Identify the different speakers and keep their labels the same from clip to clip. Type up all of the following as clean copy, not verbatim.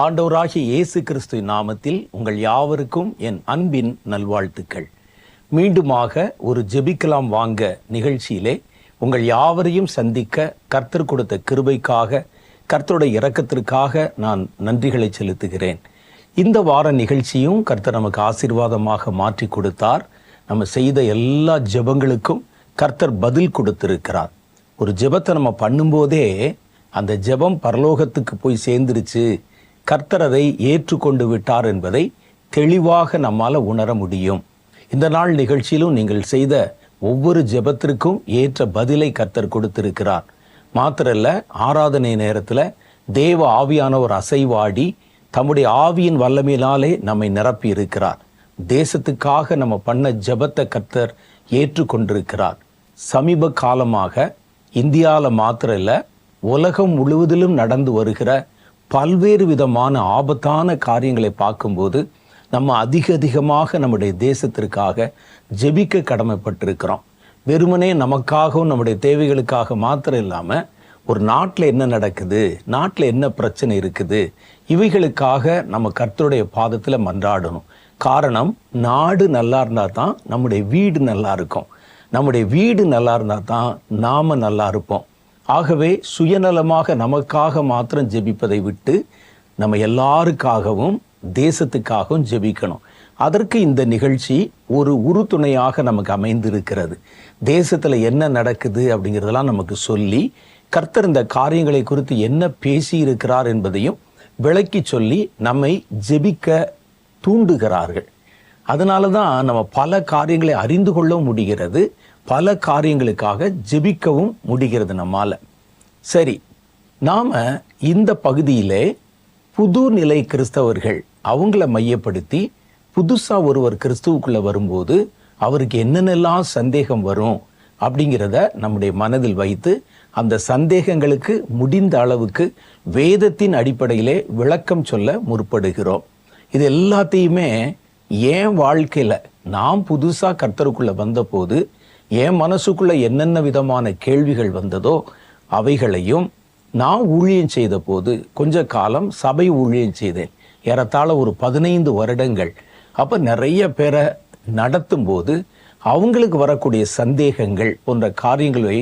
Speaker 1: ஆண்டவராகிய இயேசு கிறிஸ்துவின் நாமத்தில் உங்கள் யாவருக்கும் என் அன்பின் நல்வாழ்த்துக்கள். மீண்டுமாக ஒரு ஜெபிக்கலாம் வாங்க நிகழ்ச்சியிலே உங்கள் யாவரையும் சந்திக்க கர்த்தர் கொடுத்த கிருபைக்காக, கர்த்தருடைய இரக்கத்திற்காக நான் நன்றிகளை செலுத்துகிறேன். இந்த வார நிகழ்ச்சியும் கர்த்தர் நமக்கு ஆசீர்வாதமாக மாற்றி கொடுத்தார். நம்ம செய்த எல்லா ஜெபங்களுக்கும் கர்த்தர் பதில் கொடுத்திருக்கிறார். ஒரு ஜெபத்தை நம்ம பண்ணும்போதே அந்த ஜெபம் பரலோகத்துக்கு போய் சேர்ந்துருச்சு, கர்த்தர் அதை ஏற்றுக்கொண்டு விட்டார் என்பதை தெளிவாக நம்மால் உணர முடியும். இந்த நாள் நிகழ்ச்சியிலும் நீங்கள் செய்த ஒவ்வொரு ஜெபத்திற்கும் ஏற்ற பதிலை கர்த்தர் கொடுத்திருக்கிறார். மாத்திரல்ல, ஆராதனை நேரத்தில் தேவ ஆவியானவர் அசைவாடி தம்முடைய ஆவியின் வல்லமையினாலே நம்மை நிரப்பி இருக்கிறார். தேசத்துக்காக நம்ம பண்ண ஜெபத்தை கர்த்தர் ஏற்றுக்கொண்டிருக்கிறார். சமீப காலமாக இந்தியாவில் மாத்திரம் இல்லை, உலகம் முழுவதிலும் நடந்து வருகிற பல்வேறு விதமான ஆபத்தான காரியங்களை பார்க்கும்போது நம்ம அதிகமாக நம்முடைய தேசத்திற்காக ஜெபிக்க கடமைப்பட்டிருக்கிறோம். வெறுமனே நமக்காகவும் நம்முடைய தேவைகளுக்காக மாத்திரம் இல்லாமல் ஒரு நாட்டில் என்ன நடக்குது, நாட்டில் என்ன பிரச்சனை இருக்குது, இவைகளுக்காக நம்ம கர்த்தருடைய பாதத்தில் மன்றாடணும். காரணம், நாடு நல்லா இருந்தால் தான் நம்முடைய வீடு நல்லா இருக்கும், நம்முடைய வீடு நல்லா இருந்தால் தான் நாம் நல்லா இருப்போம். ஆகவே சுயநலமாக நமக்காக மாத்திரம் ஜெபிப்பதை விட்டு நம்ம எல்லாருக்காகவும் தேசத்துக்காகவும் ஜெபிக்கணும். அதற்கு இந்த நிகழ்ச்சி ஒரு உறுதுணையாக நமக்கு அமைந்திருக்கிறது. தேசத்தில் என்ன நடக்குது அப்படிங்கிறதெல்லாம் நமக்கு சொல்லி, கர்த்தர் இந்த காரியங்களை குறித்து என்ன பேசி இருக்கிறார் என்பதையும் விளக்கி சொல்லி நம்மை ஜெபிக்க தூண்டுகிறார்கள். அதனால தான் நம்ம பல காரியங்களை அறிந்து கொள்ள முடிகிறது, பல காரியங்களுக்காக ஜெபிக்கவும் முடிகிறது நம்மால. சரி, நாம இந்த பகுதியிலே புது நிலை கிறிஸ்தவர்கள் அவங்கள மையப்படுத்தி புதுசா ஒருவர் கிறிஸ்துவுக்குள்ள வரும்போது அவருக்கு என்னென்னலாம் சந்தேகம் வரும் அப்படிங்கிறத நம்முடைய மனதில் வைத்து அந்த சந்தேகங்களுக்கு முடிந்த அளவுக்கு வேதத்தின் அடிப்படையிலே விளக்கம் சொல்ல முற்படுகிறோம். இது எல்லாத்தையுமே என் வாழ்க்கையில நான் புதுசா கர்த்தருக்குள்ள வந்தபோது என் மனசுக்குள்ள என்னென்ன விதமான கேள்விகள் வந்ததோ அவைகளையும், நான் ஊழியம் செய்த போது கொஞ்ச காலம் சபை ஊழியம் செய்தேன், ஏறத்தாழ ஒரு 15 வருடங்கள். அப்போ நிறைய பேரை நடத்தும் போது அவங்களுக்கு வரக்கூடிய சந்தேகங்கள் போன்ற காரியங்களை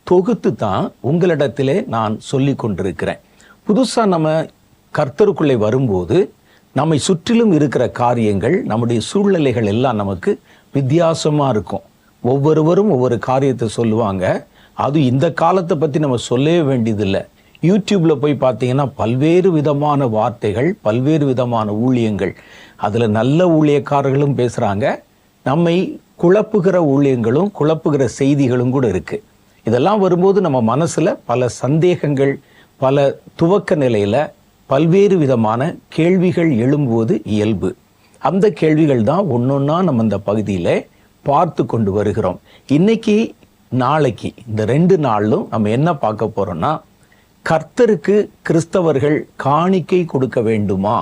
Speaker 1: தொகுத்து தான் உங்களிடத்திலே நான் சொல்லி கொண்டிருக்கிறேன். புதுசாக நம்ம கர்த்தருக்குள்ளே வரும்போது நம்மை சுற்றிலும் இருக்கிற காரியங்கள், நம்முடைய சூழ்நிலைகள் எல்லாம் நமக்கு வித்தியாசமாக இருக்கும். ஒவ்வொருவரும் ஒவ்வொரு காரியத்தை சொல்லுவாங்க. அது இந்த காலத்தை பற்றி நம்ம சொல்லவே வேண்டியதில்லை. யூடியூப்பில் போய் பார்த்தீங்கன்னா பல்வேறு விதமான வார்த்தைகள், பல்வேறு விதமான ஊழியங்கள், அதில் நல்ல ஊழியக்காரர்களும் பேசுகிறாங்க, நம்மை குழப்புகிற ஊழியங்களும் குழப்புகிற செய்திகளும் கூட இருக்குது. இதெல்லாம் வரும்போது நம்ம மனசில் பல சந்தேகங்கள், பல துவக்க நிலையில் பல்வேறு விதமான கேள்விகள் எழும்புவது இயல்பு. அந்த கேள்விகள் தான் ஒன்றொன்னா நம்ம இந்த பகுதியில் பார்த்து கொண்டு வருகிறோம். இன்னைக்கு நாளைக்கு இந்த 2 நாளிலும் நம்ம என்ன பார்க்க போறோம்னா, கர்த்தருக்கு கிறிஸ்தவர்கள் காணிக்கை கொடுக்க வேண்டுமா?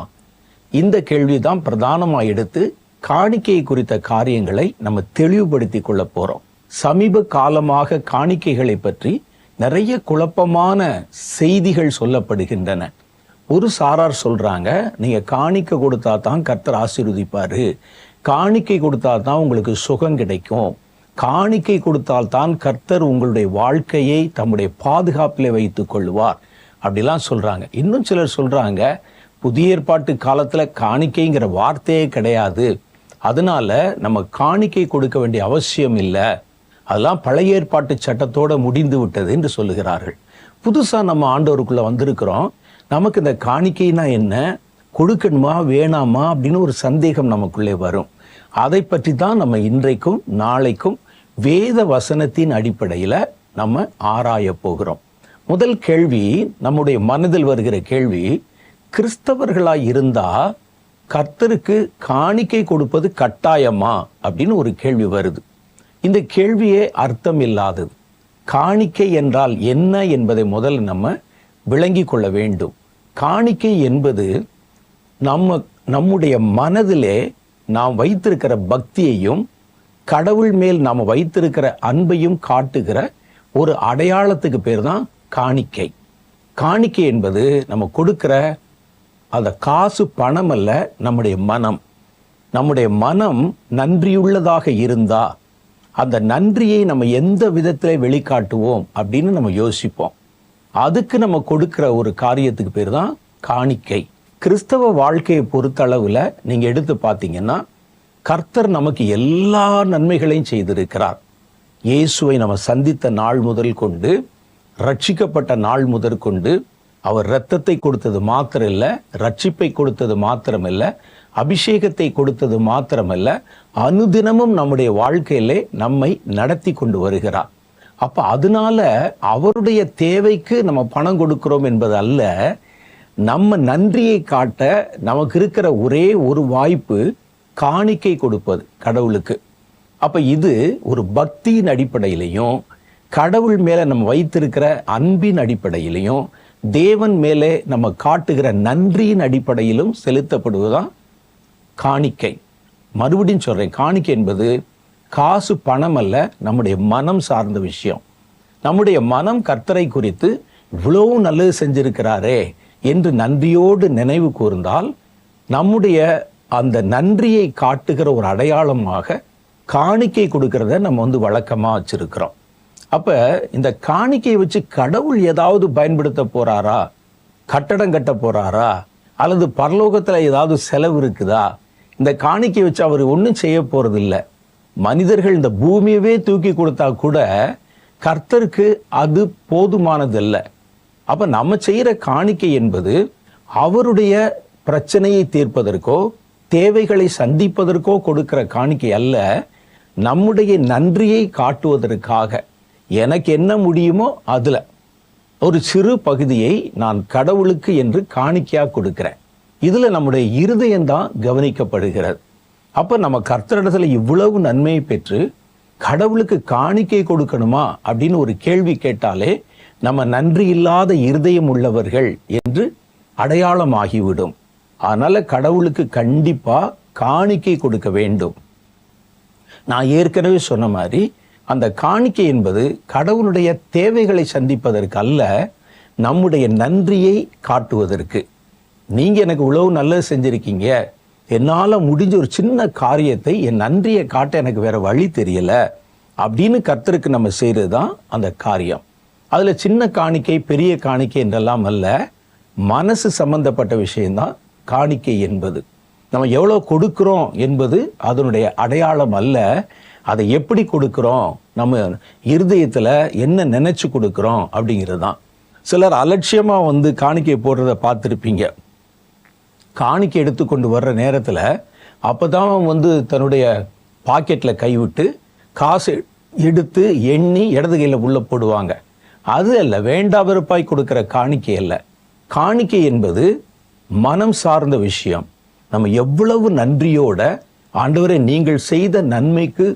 Speaker 1: இந்த கேள்வி தான் பிரதானமாக எடுத்து காணிக்கை குறித்த காரியங்களை நம்ம தெளிவுபடுத்தி கொள்ள போறோம். சமீப காலமாக காணிக்கைகளை பற்றி நிறைய குழப்பமான செய்திகள் சொல்லப்படுகின்றன. ஒரு சாரார் சொல்றாங்க, நீங்க காணிக்கை கொடுத்தா தான் கர்த்தர் ஆசீர்வதிப்பாரு, காணிக்கை கொடுத்தா தான் உங்களுக்கு சுகம் கிடைக்கும், காணிக்கை கொடுத்தால் தான் கர்த்தர் உங்களுடைய வாழ்க்கையை தம்முடைய பாதுகாப்பிலே வைத்துக் கொள்வார் அப்படிலாம் சொல்றாங்க. இன்னும் சிலர் சொல்றாங்க, புதிய ஏற்பாட்டு காலத்துல காணிக்கைங்கிற வார்த்தையே கிடையாது, அதனால நம்ம காணிக்கை கொடுக்க வேண்டிய அவசியம் இல்லை, அதெல்லாம் பழைய ஏற்பாட்டு சட்டத்தோட முடிந்து விட்டது என்று சொல்லுகிறார்கள். புதுசா நம்ம ஆண்டவருக்குள்ள வந்திருக்கிறோம், நமக்கு இந்த காணிக்கைனா என்ன, கொடுக்கணுமா வேணாமா அப்படின்னு ஒரு சந்தேகம் நமக்குள்ளே வரும். அதை பற்றி தான் நம்ம இன்றைக்கும் நாளைக்கும் வேத வசனத்தின் அடிப்படையில் நம்ம ஆராய போகிறோம். முதல் கேள்வி, நம்முடைய மனதில் வருகிற கேள்வி, கிறிஸ்தவர்களாய் இருந்தா கர்த்தருக்கு காணிக்கை கொடுப்பது கட்டாயமா அப்படின்னு ஒரு கேள்வி வருது. இந்த கேள்வியே அர்த்தம் இல்லாதது. காணிக்கை என்றால் என்ன என்பதை முதல்ல நம்ம விளங்கி கொள்ள வேண்டும். காணிக்கை என்பது நம்முடைய மனதிலே நாம் வைத்திருக்கிற பக்தியையும் கடவுள் மேல் நாம் வைத்திருக்கிற அன்பையும் காட்டுகிற ஒரு அடையாளத்துக்கு பேர் தான் காணிக்கை. காணிக்கை என்பது நம்ம கொடுக்கிற அந்த காசு பணம் அல்ல, நம்முடைய மனம். நம்முடைய மனம் நன்றியுள்ளதாக இருந்தா அந்த நன்றியை நம்ம எந்த விதத்தில் வெளிக்காட்டுவோம் அப்படின்னு நம்ம யோசிப்போம். அதுக்கு நம்ம கொடுக்கிற ஒரு காரியத்துக்கு பேர் தான் காணிக்கை. கிறிஸ்தவ வாழ்க்கையை பொறுத்தளவில் நீங்கள் எடுத்து பார்த்தீங்கன்னா, கர்த்தர் நமக்கு எல்லா நன்மைகளையும் செய்திருக்கிறார். இயேசுவை நம்ம சந்தித்த நாள் முதல் கொண்டு, ரட்சிக்கப்பட்ட நாள் முதல் கொண்டு, அவர் இரத்தத்தை கொடுத்தது மாத்திரம் இல்லை, ரட்சிப்பை கொடுத்தது மாத்திரமல்ல, அபிஷேகத்தை கொடுத்தது மாத்திரமல்ல, அனுதினமும் நம்முடைய வாழ்க்கையிலே நம்மை நடத்தி கொண்டு வருகிறார். அப்ப அதனால அவருடைய தேவைக்கு நம்ம பணம் கொடுக்கிறோம் என்பது அல்ல, நம்ம நன்றியை காட்ட நமக்கு இருக்கிற ஒரே ஒரு வாய்ப்பு காணிக்கை கொடுப்பது கடவுளுக்கு. அப்ப இது ஒரு பக்தியின் அடிப்படையிலையும், கடவுள் மேல நம்ம வைத்திருக்கிற அன்பின் அடிப்படையிலையும், தேவன் மேலே நம்ம காட்டுகிற நன்றியின் அடிப்படையிலும் செலுத்தப்படுவதுதான் காணிக்கை. மறுபடியும் சொல்றேன், காணிக்கை என்பது காசு பணம் அல்ல, நம்முடைய மனம் சார்ந்த விஷயம். நம்முடைய மனம் கர்த்தரை குறித்து இவ்வளவு நல்லது செஞ்சிருக்கிறாரே என்று நன்றியோடு நினைவு கூர்ந்தால், நம்முடைய அந்த நன்றியை காட்டுகிற ஒரு அடையாளமாக காணிக்கை கொடுக்கறத நம்ம வழக்கமாக வச்சிருக்கிறோம். அப்ப இந்த காணிக்கையை வச்சு கடவுள் ஏதாவது பயன்படுத்த போறாரா, கட்டடம் கட்ட போறாரா, அல்லது பரலோகத்துல ஏதாவது செலவு இருக்குதா? இந்த காணிக்கை வச்சு அவர் ஒன்றும் செய்ய போறது இல்லை. மனிதர்கள் இந்த பூமியவே தூக்கி கொடுத்தா கூட கர்த்தருக்கு அது போதுமானதல்ல. அப்ப நம்ம செய்யற காணிக்கை என்பது அவருடைய பிரச்சனையை தீர்ப்பதற்கோ தேவைகளை சந்திப்பதற்கோ கொடுக்கிற காணிக்கை அல்ல, நம்முடைய நன்றியை காட்டுவதற்காக எனக்கு என்ன முடியுமோ அதுல ஒரு சிறு பகுதியை நான் கடவுளுக்கு என்று காணிக்கையா கொடுக்கிறேன். இதுல நம்முடைய இருதயம்தான் கவனிக்கப்படுகிறது. அப்ப நம்ம கர்த்தரிடத்துல இவ்வளவு நன்மையை பெற்று கடவுளுக்கு காணிக்கை கொடுக்கணுமா அப்படின்னு ஒரு கேள்வி கேட்டாலே நம்ம நன்றி இல்லாத இருதயம் உள்ளவர்கள் என்று அடையாளம் ஆகிவிடும். அதனால கடவுளுக்கு கண்டிப்பா காணிக்கை கொடுக்க வேண்டும். நான் ஏற்கனவே சொன்ன மாதிரி அந்த காணிக்கை என்பது கடவுளுடைய தேவைகளை சந்திப்பதற்கு அல்ல, நம்முடைய நன்றியை காட்டுவதற்கு. நீங்க எனக்கு இவ்வளவு நல்லது செஞ்சிருக்கீங்க, என்னால முடிஞ்ச ஒரு சின்ன காரியத்தை என் நன்றியை காட்ட எனக்கு வேற வழி தெரியல அப்படின்னு கர்த்தருக்கு நம்ம செய்யறதுதான் அந்த காரியம். அதுல சின்ன காணிக்கை பெரிய காணிக்கை என்றெல்லாம் அல்ல, மனசு சம்பந்தப்பட்ட விஷயம்தான் காணிக்கை என்பது. நம்ம எவ்வளவு கொடுக்கிறோம் என்பது அதனுடைய அடையாளம் அல்ல, அதை எப்படி கொடுக்கிறோம், நம்ம இருதயத்துல என்ன நினைச்சு கொடுக்கிறோம் அப்படிங்கிறது தான். சிலர் அலட்சியமா காணிக்கை போடுறத பார்த்துருப்பீங்க. காணிக்கை எடுத்துக்கொண்டு வர்ற நேரத்துல அப்பதான் தன்னுடைய பாக்கெட்ல கைவிட்டு காசு எடுத்து எண்ணி இடது கையில உள்ள போடுவாங்க. அது அல்ல, வேண்டா வெறுப்பாய் கொடுக்கிற காணிக்கை அல்ல. காணிக்கை என்பது மனம் சார்ந்த விஷயம். நம்ம எவ்வளவு நன்றியோட, ஆண்டவரே நீங்கள் செய்த நன்மைக்கு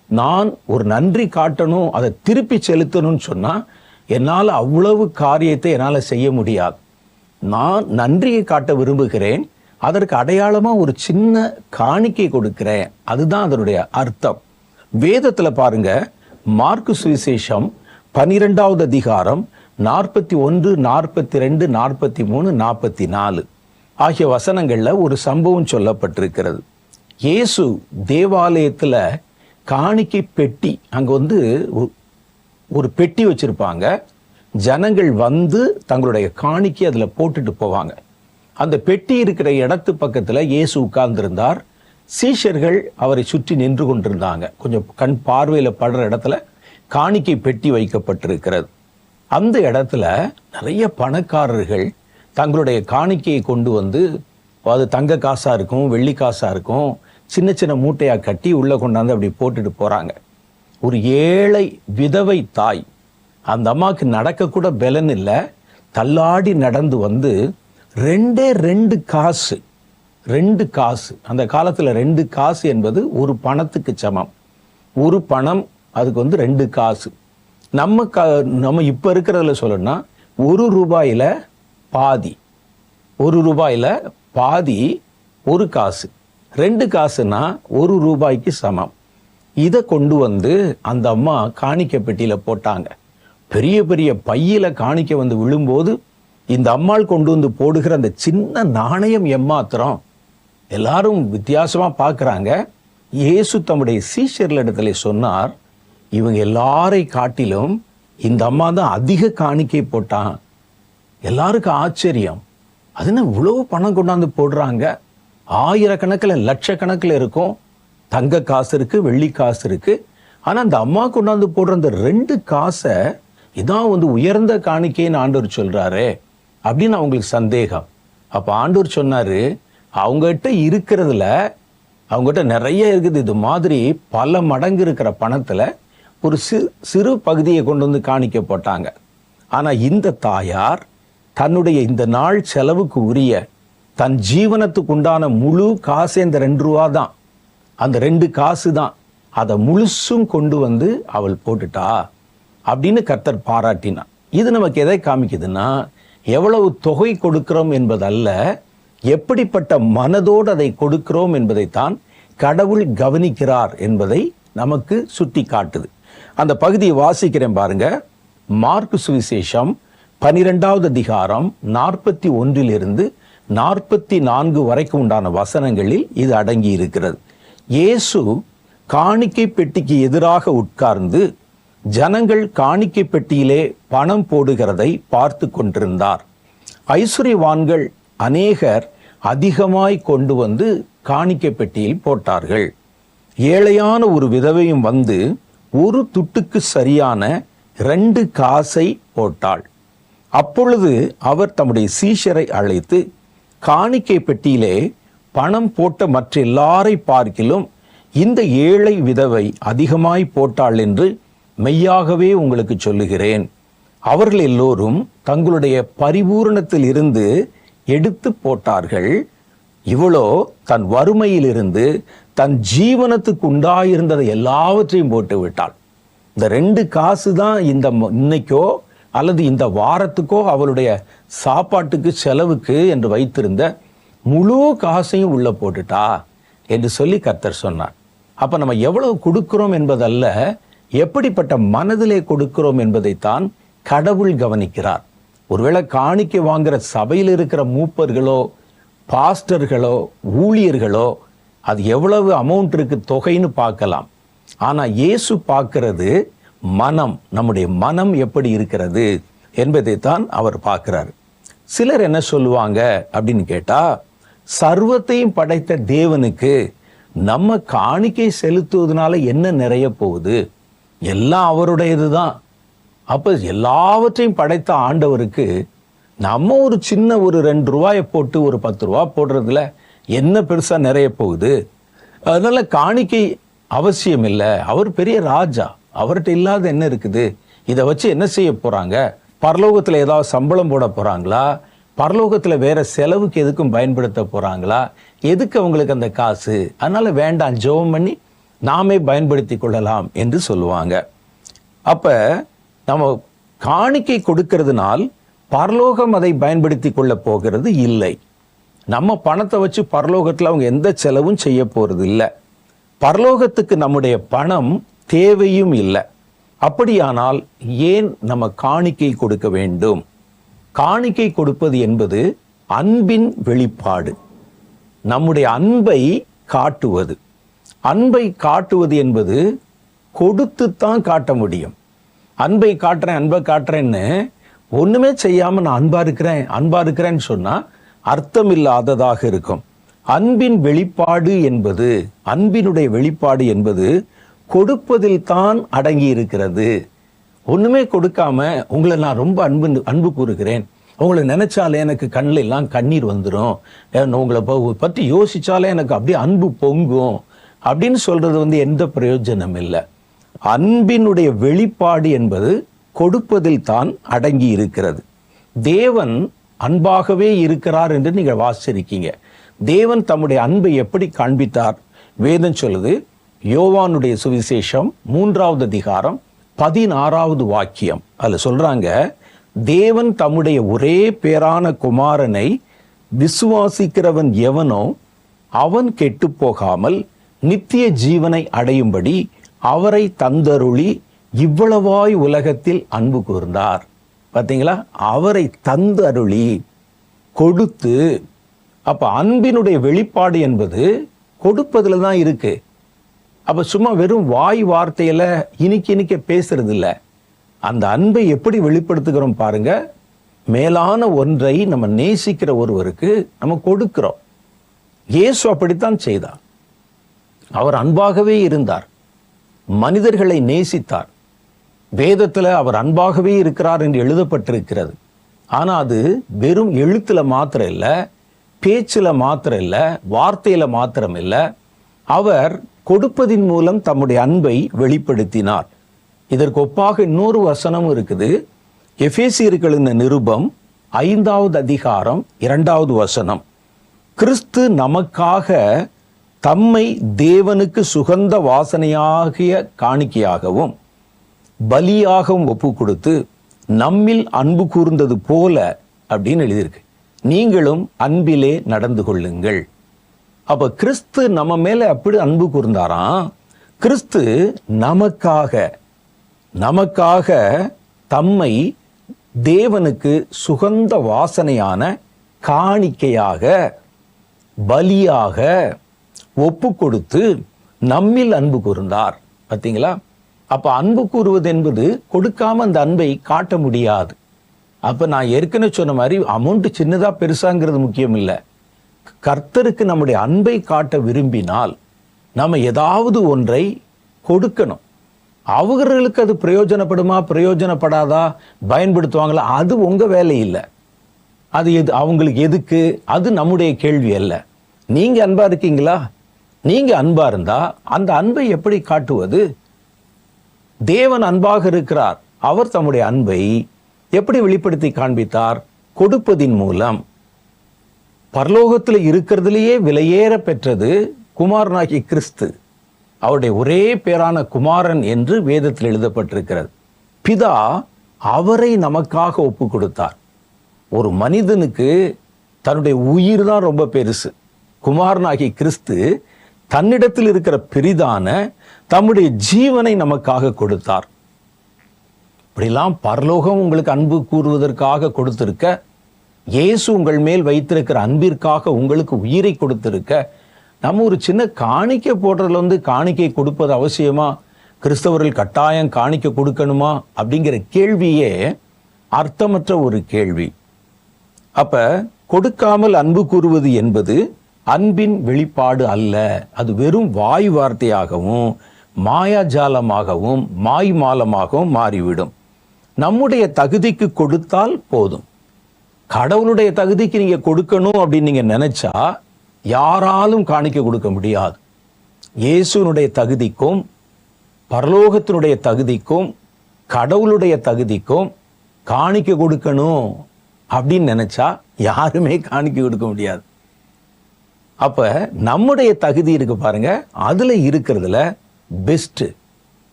Speaker 1: நான் ஒரு நன்றி காட்டணும், அதை திருப்பி செலுத்தணும்னு சொன்னா என்னால் அவ்வளவு காரியத்தை என்னால் செய்ய முடியாது. நான் நன்றியை காட்ட விரும்புகிறேன், அதற்கு அடையாளமா ஒரு சின்ன காணிக்கை கொடுக்கிறேன். அதுதான் அதனுடைய அர்த்தம். வேதத்துல பாருங்க, மார்க்கு சுவிசேஷம் 12வது அதிகாரம் 41, 42, 43, 44 ஆகிய வசனங்கள்ல ஒரு சம்பவம் சொல்லப்பட்டிருக்கிறது. இயேசு தேவாலயத்துல காணிக்கை பெட்டி, அங்க ஒரு பெட்டி வச்சிருப்பாங்க. ஜனங்கள் தங்களுடைய காணிக்கை அதுல போட்டுட்டு போவாங்க. அந்த பெட்டி இருக்கிற இடத்து பக்கத்துல இயேசு உட்கார்ந்திருந்தார். சீஷர்கள் அவரை சுற்றி நின்று கொண்டிருந்தாங்க. கொஞ்சம் கண் பார்வையில படுற இடத்துல காணிக்கை பெட்டி வைக்கப்பட்டிருக்கிறது. அந்த இடத்துல நிறைய பணக்காரர்கள் தங்களுடைய காணிக்கையை கொண்டு அது தங்க காசா இருக்கும், வெள்ளி காசா இருக்கும், சின்ன சின்ன மூட்டையா கட்டி உள்ள கொண்டாந்து அப்படி போட்டுட்டு போறாங்க. ஒரு ஏழை விதவை தாய், அந்த அம்மாவுக்கு நடக்க கூட பலன் இல்லை, தள்ளாடி நடந்து ரெண்டு காசு, அந்த காலத்துல 2 காசு என்பது ஒரு பணத்துக்கு சமம். ஒரு பணம் அதுக்கு 2 காசு. நம்ம இப்ப இருக்கிறதுல சொல்லணும்னா ₹1 பாதி, ₹1 ஒரு காசு, 2 காசுனா ₹1 சமம். இதை கொண்டு அந்த அம்மா காணிக்கை பெட்டியில போட்டாங்க. பெரிய பெரிய பையில காணிக்கை விழும்போது இந்த அம்மாள் கொண்டு வந்து போடுகிற அந்த சின்ன நாணயம் எம்மாத்திரம். எல்லாரும் வித்தியாசமா பார்க்குறாங்க. இயேசு தம்முடைய சீஷர்களிடத்துல சொன்னார், இவங்க எல்லாரை காட்டிலும் இந்த அம்மா தான் அதிக காணிக்கை போட்டான். எல்லாருக்கும் ஆச்சரியம். அது என்ன இவ்வளவு பணம் கொண்டாந்து போடுறாங்க? ஆயிரக்கணக்கில் லட்சக்கணக்கில் இருக்கும். தங்க காசு இருக்கு, வெள்ளி காசு இருக்கு. ஆனா அந்த அம்மா கொண்டாந்து போடுற அந்த 2 காசை இதான் உயர்ந்த காணிக்கைன்னு ஆண்டவர் சொல்றாரு அப்படின்னு அவங்களுக்கு சந்தேகம். அப்ப ஆண்டவர் சொன்னாரு, அவங்ககிட்ட இருக்கிறதுல அவங்ககிட்ட நிறைய இருக்குது. இது மாதிரி பல மடங்கு இருக்கிற பணத்துல ஒரு சிறு பகுதியை கொண்டு வந்து காணிக்க போட்டாங்க. ஆனா இந்த தாயார் தன்னுடைய இந்த நாள் செலவுக்கு உரிய தன் ஜீவனத்துக்கு உண்டான முழு காசு இந்த 2 ரூபா தான். அந்த 2 காசு தான். அதை முழுசும் கொண்டு வந்து அவள் போட்டுட்டா அப்படின்னு கர்த்தர் பாராட்டினான். இது நமக்கு எதை காமிக்குதுன்னா, எவ்வளவு தொகை கொடுக்கிறோம் என்பதல்ல, எப்படிப்பட்ட மனதோடு அதை கொடுக்கிறோம் என்பதைத்தான் கடவுள் கவனிக்கிறார் என்பதை நமக்கு சுட்டி காட்டுது. அந்த பகுதியை வாசிக்கிறேன் பாருங்க. மார்க்கு சுவிசேஷம் 12வது அதிகாரம் 41 44 வரைக்கும் உண்டான வசனங்களில் இது அடங்கி இருக்கிறது. இயேசு காணிக்கை பெட்டிக்கு எதிராக உட்கார்ந்து ஜனங்கள் காணிக்கை பெட்டியிலே பணம் போடுகிறதை பார்த்து கொண்டிருந்தார். ஐசுரியவான்கள் அநேகர் அதிகமாய் கொண்டு வந்து காணிக்கை பெட்டியில் போட்டார்கள். ஏழையான ஒரு விதவையும் வந்து ஒரு துட்டுக்கு சரியான 2 காசை போட்டாள். அப்பொழுது அவர் தம்முடைய சீஷரை அழைத்து, காணிக்கை பெட்டியிலே பணம் போட்ட மற்ற எல்லாரை பார்க்கிலும் இந்த ஏழை விதவை அதிகமாய் போட்டாள் என்று மெய்யாகவே உங்களுக்கு சொல்லுகிறேன். அவர்கள் எல்லோரும் தங்களுடைய பரிபூரணத்தில் இருந்து எடுத்து போட்டார்கள். இவளோ தன் வறுமையிலிருந்து தன் ஜீவனத்துக்கு உண்டாயிருந்ததை எல்லாவற்றையும் போட்டு விட்டாள். இந்த 2 காசு தான் இன்னைக்கோ அல்லது இந்த வாரத்துக்கோ அவளுடைய சாப்பாட்டுக்கு செலவுக்கு என்று வைத்திருந்த முழு காசையும் உள்ள போட்டுட்டா என்று சொல்லி கர்த்தர் சொன்னார். அப்ப நம்ம எவ்வளவு கொடுக்கிறோம் என்பதல்ல, எப்படிப்பட்ட மனதிலே கொடுக்கிறோம் என்பதைத்தான் கடவுள் கவனிக்கிறார். ஒருவேளை காணிக்கை வாங்குற சபையில் இருக்கிற மூப்பர்களோ பாஸ்டர்களோ ஊழியர்களோ அது எவ்வளவு அமௌண்ட் இருக்கு தொகைன்னு பார்க்கலாம். ஆனா இயேசு பார்க்கிறது மனம், நம்முடைய மனம் எப்படி இருக்கிறது என்பதைத்தான் அவர் பார்க்கிறார். சிலர் என்ன சொல்லுவாங்க அப்படின்னு கேட்டா, சர்வத்தையும் படைத்த தேவனுக்கு நம்ம காணிக்கை செலுத்துவதனால என்ன நிறைய போகுது? எல்லாம் அவருடையதுதான். அப்ப எல்லாவற்றையும் படைத்த ஆண்டவருக்கு நம்ம ஒரு சின்ன ஒரு 2 ரூபாயை போட்டு ஒரு 10 ரூபா போடுறதுல என்ன பெருசா நிறைய போகுது? அதனால காணிக்கை அவசியம் இல்லை. அவர் பெரிய ராஜா, அவர்கிட்ட இல்லாத என்ன இருக்குது? இதை வச்சு என்ன செய்ய போறாங்க? பரலோகத்துல ஏதாவது சம்பளம் போட போறாங்களா? பரலோகத்துல வேற செலவுக்கு எதுக்கும் பயன்படுத்த போறாங்களா? எதுக்கு அவங்களுக்கு அந்த காசு? அதனால வேண்டாம், ஜெபம் பண்ணி நாமே பயன்படுத்தி கொள்ளலாம் என்று சொல்லுவாங்க. அப்ப நம்ம காணிக்கை கொடுக்கிறதுனால் பரலோகம் அதை பயன்படுத்தி கொள்ள போகிறது இல்லை. நம்ம பணத்தை வச்சு பரலோகத்தில் அவங்க எந்த செலவும் செய்ய போறது இல்லை. பரலோகத்துக்கு நம்முடைய பணம் தேவையும் இல்லை. அப்படியானால் ஏன் நம்ம காணிக்கை கொடுக்க வேண்டும்? காணிக்கை கொடுப்பது என்பது அன்பின் வெளிப்பாடு, நம்முடைய அன்பை காட்டுவது. அன்பை காட்டுவது என்பது கொடுத்துத்தான் காட்ட முடியும். அன்பை காட்டுறேன் அன்பை காட்டுறேன்னு ஒண்ணுமே செய்யாம நான் அன்பா இருக்கிறேன்னு சொன்னா அர்த்தம் இல்லாததாக இருக்கும். அன்பின் வெளிப்பாடு என்பது, அன்பினுடைய வெளிப்பாடு என்பது கொடுப்பதில் தான் அடங்கி இருக்கிறது. ஒண்ணுமே கொடுக்காம உங்களை நான் ரொம்ப அன்பு கூறுகிறேன், உங்களை நினைச்சாலே எனக்கு கண்ணில் எல்லாம் கண்ணீர் வந்துடும், உங்களை பற்றி யோசிச்சாலே எனக்கு அப்படியே அன்பு பொங்கும் அப்படின்னு சொல்றது எந்த பிரயோஜனம் இல்லை. அன்பினுடைய வெளிப்பாடு என்பது கொடுப்பதில் தான் அடங்கி இருக்கிறது. தேவன் அன்பாகவே இருக்கிறார் என்று நீங்கள் வாசிச்சிருக்கீங்க. தேவன் தம்முடைய அன்பை எப்படி காண்பித்தார்? வேதம் சொல்லுது, யோவானுடைய சுவிசேஷம் 3வது அதிகாரம் 16வது வாக்கியம். அதுல சொல்றாங்க, தேவன் தம்முடைய ஒரே பேரான குமாரனை விசுவாசிக்கிறவன் எவனோ அவன் கெட்டு போகாமல் நித்திய ஜீவனை அடையும்படி அவரை தந்தருளி இவ்வளவாய் உலகத்தில் அன்பு கூர்ந்தார். பார்த்தீங்களா? அவரை தந்து அருளி கொடுத்து. அப்ப அன்பினுடைய வெளிப்பாடு என்பது கொடுப்பதுல தான் இருக்கு. அப்ப சும்மா வெறும் வாய் வார்த்தையில இனிக்க பேசுறது இல்ல. அந்த அன்பை எப்படி வெளிப்படுத்துகிறோம் பாருங்க. மேலான ஒன்றை நம்ம நேசிக்கிற ஒருவருக்கு நம்ம கொடுக்கிறோம். இயேசு அப்படித்தான் செய்தார். அவர் அன்பாகவே இருந்தார், மனிதர்களை நேசித்தார். வேதத்துல அவர் அன்பாகவே இருக்கிறார் என்று எழுதப்பட்டிருக்கிறது. ஆனா அது வெறும் எழுத்துல மாத்திரம் இல்ல, பேச்சுல மாத்திரம் இல்ல, வார்த்தையில மாத்திரம் இல்ல. அவர் கொடுப்பதின் மூலம் தம்முடைய அன்பை வெளிப்படுத்தினார். இதற்கு ஒப்பாக இன்னொரு வசனம் இருக்குது. எபேசியர்களின் நிருபம் 5வது அதிகாரம் 2வது வசனம். கிறிஸ்து நமக்காக தம்மை தேவனுக்கு சுகந்த வாசனையாகிய காணிக்கையாகவும் பலியாகவும் ஒப்பு கொடுத்து நம்மில் அன்பு கூர்ந்தது போல அப்படின்னு எழுதியிருக்கு. நீங்களும் அன்பிலே நடந்து கொள்ளுங்கள். அப்ப கிறிஸ்து நம்ம மேல அப்படி அன்பு கூர்ந்தாராம். கிறிஸ்து நமக்காக தம்மை தேவனுக்கு சுகந்த வாசனையான காணிக்கையாக பலியாக ஒப்பு கொடுத்து நம்மில் அன்பு கூர்ந்தார். பார்த்தீங்களா? அப்ப அன்பு கூறுவது என்பது கொடுக்காம அந்த அன்பை காட்ட முடியாது. அப்ப நான் ஏற்கனவே சொன்ன மாதிரி அமௌண்ட் சின்னதா பெருசாங்கிறது முக்கியம் இல்லை. கர்த்தருக்கு நம்முடைய அன்பை காட்ட விரும்பினால் நம்ம ஏதாவது ஒன்றை கொடுக்கணும். அவர்களுக்கு அது பிரயோஜனப்படுமா பிரயோஜனப்படாதா, பயன்படுத்துவாங்களா, அது உங்க வேலை இல்லை. அது அவங்களுக்கு எதுக்கு, அது நம்முடைய கேள்வி அல்ல. நீங்க அன்பா இருக்கீங்களா? நீங்க அன்பா இருந்தா அந்த அன்பை எப்படி காட்டுவது? தேவன் அன்பாக இருக்கிறார். அவர் தம்முடைய அன்பை எப்படி வெளிப்படுத்தி காண்பித்தார்? கொடுப்பதின் மூலம். பரலோகத்தில் இருக்கிறதுலேயே விலையேற பெற்றது குமாரனாகிய கிறிஸ்து. அவருடைய ஒரே பேரான குமாரன் என்று வேதத்தில் எழுதப்பட்டிருக்கிறது. பிதா அவரை நமக்காக ஒப்பு கொடுத்தார். ஒரு மனிதனுக்கு தன்னுடைய உயிர் தான் ரொம்ப பெருசு. குமாரனாகிய கிறிஸ்து தன்னிடத்தில் இருக்கிற பெரிதான தம்முடைய ஜீவனை நமக்காக கொடுத்தார். இப்படிலாம் பரலோகம் உங்களுக்கு அன்பு கூறுவதற்காக கொடுத்திருக்க, இயேசு உங்கள் மேல் வைத்திருக்கிற அன்பிற்காக உங்களுக்கு உயிரை கொடுத்திருக்க, நம்ம ஒரு சின்ன காணிக்கை போடுறதுல காணிக்கை கொடுப்பது அவசியமா, கிறிஸ்தவர்கள் கட்டாயம் காணிக்கை கொடுக்கணுமா அப்படிங்கிற கேள்வியே அர்த்தமற்ற ஒரு கேள்வி. அப்ப கொடுக்காமல் அன்பு கூறுவது என்பது அன்பின் வெளிப்பாடு அல்ல. அது வெறும் வாய் வார்த்தையாகவும் மாயாஜாலமாகவும் மாய்மாலமாகவும் மாறிவிடும். நம்முடைய தகுதிக்கு கொடுத்தால் போதும். கடவுளுடைய தகுதிக்கு நீங்க கொடுக்கணும் அப்படின்னு நீங்க நினைச்சா யாராலும் காணிக்க கொடுக்க முடியாது. இயேசுனுடைய தகுதிக்கும் பரலோகத்தினுடைய தகுதிக்கும் கடவுளுடைய தகுதிக்கும் காணிக்க கொடுக்கணும் அப்படின்னு நினைச்சா யாருமே காணிக்க கொடுக்க முடியாது. அப்ப நம்முடைய தகுதி இருக்கு பாருங்க, அதுல இருக்கிறதுல பெஸ்ட்,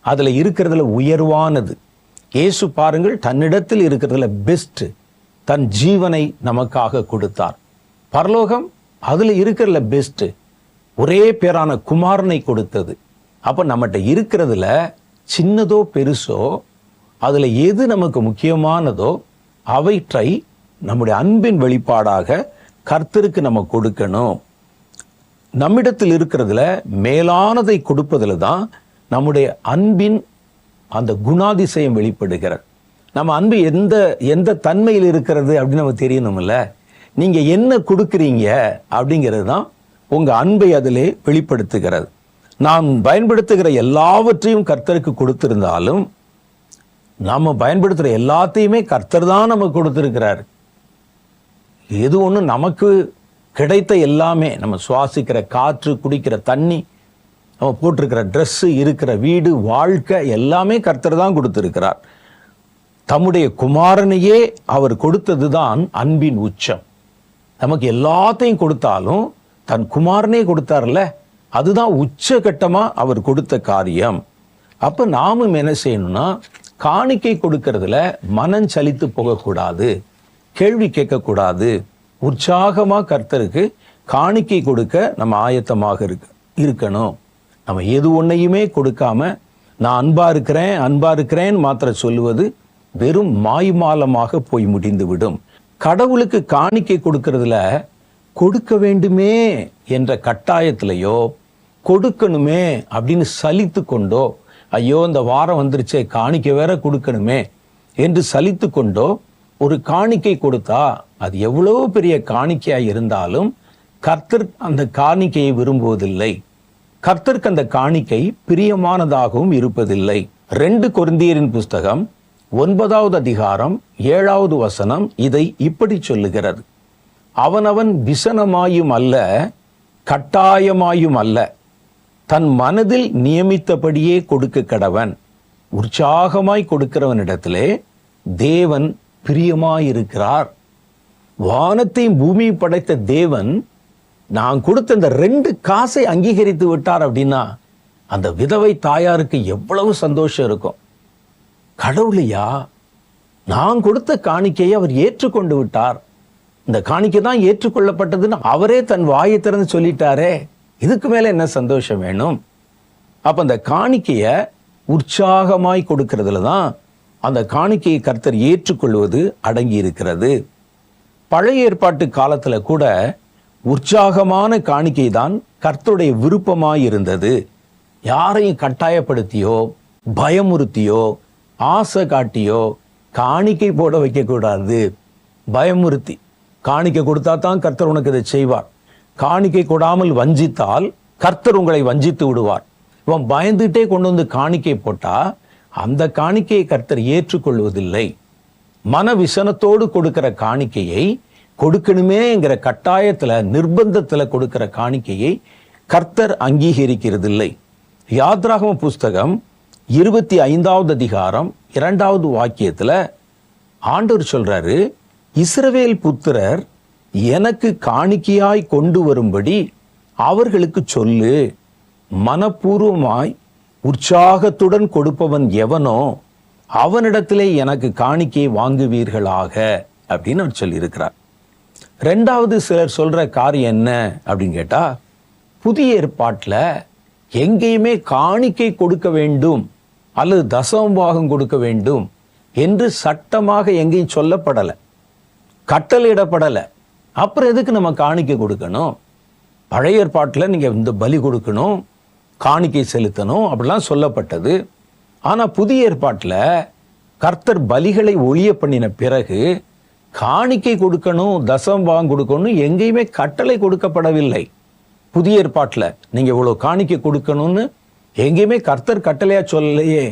Speaker 1: அதுல இருக்கிறதுல உயர்வானது. இயேசு பாருங்கள், தன்னிடத்தில் இருக்கிறதுல பெஸ்ட், தன் ஜீவனை நமக்காக கொடுத்தார். பரலோகம் அதுல இருக்கிறதுல பெஸ்ட், ஒரே பேரான குமாரனை கொடுத்தது. அப்ப நம்மகிட்ட இருக்கிறதுல சின்னதோ பெருசோ அதுல எது நமக்கு முக்கியமானதோ அவற்றை நம்முடைய அன்பின் வெளிப்பாடாக கர்த்தருக்கு நம்ம கொடுக்கணும். நம்மிடத்தில் இருக்கிறதுல மேலானதை கொடுப்பதுல தான் நம்முடைய அன்பின் அந்த குணாதிசயம் வெளிப்படுகிறது. நம்ம அன்பு எந்த தன்மையில் இருக்கிறது அப்படின்னு நம்ம தெரியணும்ல. நீங்க என்ன கொடுக்குறீங்க அப்படிங்கிறது தான் உங்க அன்பை அதிலே வெளிப்படுத்துகிறது. நாம் பயன்படுத்துகிற எல்லாவற்றையும் கர்த்தருக்கு கொடுத்திருந்தாலும் நாம பயன்படுத்துகிற எல்லாத்தையுமே கர்த்தர் தான் நமக்கு கொடுத்திருக்கிறார். எது ஒன்று நமக்கு கிடைத்த எல்லாமே, நம்ம சுவாசிக்கிற காற்று, குடிக்கிற தண்ணி, நம்ம போட்டிருக்கிற ட்ரெஸ்ஸு, இருக்கிற வீடு, வாழ்க்கை எல்லாமே கர்த்தர் தான் கொடுத்திருக்கிறார். தம்முடைய குமாரனையே அவர் கொடுத்தது தான் அன்பின் உச்சம். நமக்கு எல்லாத்தையும் கொடுத்தாலும் தன் குமாரனே கொடுத்தார்ல, அதுதான் உச்சகட்டமா அவர் கொடுத்த காரியம். அப்ப நாமும் என்ன செய்யணும்னா, காணிக்கை கொடுக்கறதுல மனம் சலித்து போகக்கூடாது, கேள்வி கேட்கக்கூடாது. உற்சாகமா கர்த்தருக்கு காணிக்கை கொடுக்க நம்ம ஆயத்தமாக இருக்கணும். நம்ம எது ஒன்றையுமே கொடுக்காம நான் அன்பா இருக்கிறேன் மாத்திர சொல்லுவது வெறும் மாய்மாலமாக போய் முடிந்துவிடும். கடவுளுக்கு காணிக்கை கொடுக்கறதுல கொடுக்க வேண்டுமே என்ற கட்டாயத்திலேயோ, கொடுக்கணுமே அப்படின்னு சலித்து கொண்டோ, ஐயோ இந்த வாரம் வந்துருச்சே காணிக்கை வேற கொடுக்கணுமே என்று சலித்து கொண்டோ ஒரு காணிக்கை கொடுத்தா அது எவ்வளவு பெரிய காணிக்கையா இருந்தாலும் கர்த்தர் அந்த காணிக்கையை விரும்புவதில்லை. கர்த்தருக்கு அந்த காணிக்கை பிரியமானதாகவும் இருப்பதில்லை. 2 கொரிந்தியரின் புஸ்தகம் 9வது அதிகாரம் 7வது வசனம் இதை இப்படி சொல்லுகிறது. அவனவன் விசனமாயும் அல்ல, கட்டாயமாயும் அல்ல, தன் மனதில் நியமித்தபடியே கொடுக்க கடவன். உற்சாகமாய் கொடுக்கிறவனிடத்திலே தேவன் பிரியமாயிருக்கிறார். வானத்தையும் பூமியை படைத்த தேவன் நான் கொடுத்த இந்த 2 காசை அங்கீகரித்து விட்டார் அப்படின்னா அந்த விதவை தாயாருக்கு எவ்வளவு சந்தோஷம் இருக்கும். கடவுளையா, நான் கொடுத்த காணிக்கையை அவர் ஏற்றுக்கொண்டு விட்டார், இந்த காணிக்கை தான் ஏற்றுக்கொள்ளப்பட்டதுன்னு அவரே தன் வாயை திறந்து சொல்லிட்டாரே, இதுக்கு மேல என்ன சந்தோஷம் வேணும்? அப்ப அந்த காணிக்கையை உற்சாகமாய் கொடுக்கிறதுல தான் அந்த காணிக்கையை கர்த்தர் ஏற்றுக்கொள்வது அடங்கி இருக்கிறது. பழைய ஏற்பாட்டு காலத்துல கூட உற்சாகமான காணிக்கை தான் கர்த்தருடைய விருப்பமாய் இருந்தது. யாரையும் கட்டாயப்படுத்தியோ, பயமுறுத்தியோ, ஆசை காட்டியோ காணிக்கை போட வைக்க கூடாது. பயமுறுத்தி காணிக்கை கொடுத்தா தான் கர்த்தர் உனக்கு இதை செய்வார். காணிக்கை கொடாமல் வஞ்சித்தால் கர்த்தர் உங்களை வஞ்சித்து விடுவார். இவன் பயந்துட்டே கொண்டு வந்து காணிக்கை போட்டா அந்த காணிக்கையை கர்த்தர் ஏற்றுக்கொள்வதில்லை. மன விசனத்தோடு கொடுக்கிற காணிக்கையை, கொடுக்கணுமேங்கிற கட்டாயத்துல நிர்பந்தத்துல கொடுக்கிற காணிக்கையை கர்த்தர் அங்கீகரிக்கிறதில்லை. யாத்ராகம புஸ்தகம் 25வது அதிகாரம் 2வது வாக்கியத்துல ஆண்டவர் சொல்றாரு, இஸ்ரவேல் புத்திரர் எனக்கு காணிக்கையாய் கொண்டு வரும்படி அவர்களுக்கு சொல்லு, மனப்பூர்வமாய் உற்சாகத்துடன் கொடுப்பவன் எவனோ அவனிடத்திலே எனக்கு காணிக்கையை வாங்குவீர்களாக அப்படின்னு அவர் சொல்லி இருக்கிறார். 2வது சிலர் சொல்ற காரியம் என்ன அப்படின்னு கேட்டா, புதிய ஏற்பாட்டுல எங்கேயுமே காணிக்கை கொடுக்க வேண்டும் அல்லது தசமபாகம் கொடுக்க வேண்டும் என்று சட்டமாக எங்கேயும் சொல்லப்படலை, கட்டளையிடப்படலை. அப்புறம் எதுக்கு நம்ம காணிக்கை கொடுக்கணும்? பழைய ஏற்பாட்டில் நீங்க இந்த பலி கொடுக்கணும், காணிக்கை செலுத்தணும் அப்படிலாம் சொல்லப்பட்டது. ஆனா புதிய ஏற்பாட்டில் கர்த்தர் பலிகளை ஒழிய பண்ணின பிறகு காணிக்கை கொடுக்கணும், தசமபாகம் கொடுக்கணும் எங்கேயுமே கட்டளை கொடுக்கப்படவில்லை. புதிய ஏற்பாட்டில் நீங்க இவ்வளவு காணிக்கை கொடுக்கணும்னு எங்கேயுமே கர்த்தர் கட்டளையா சொல்லலையே,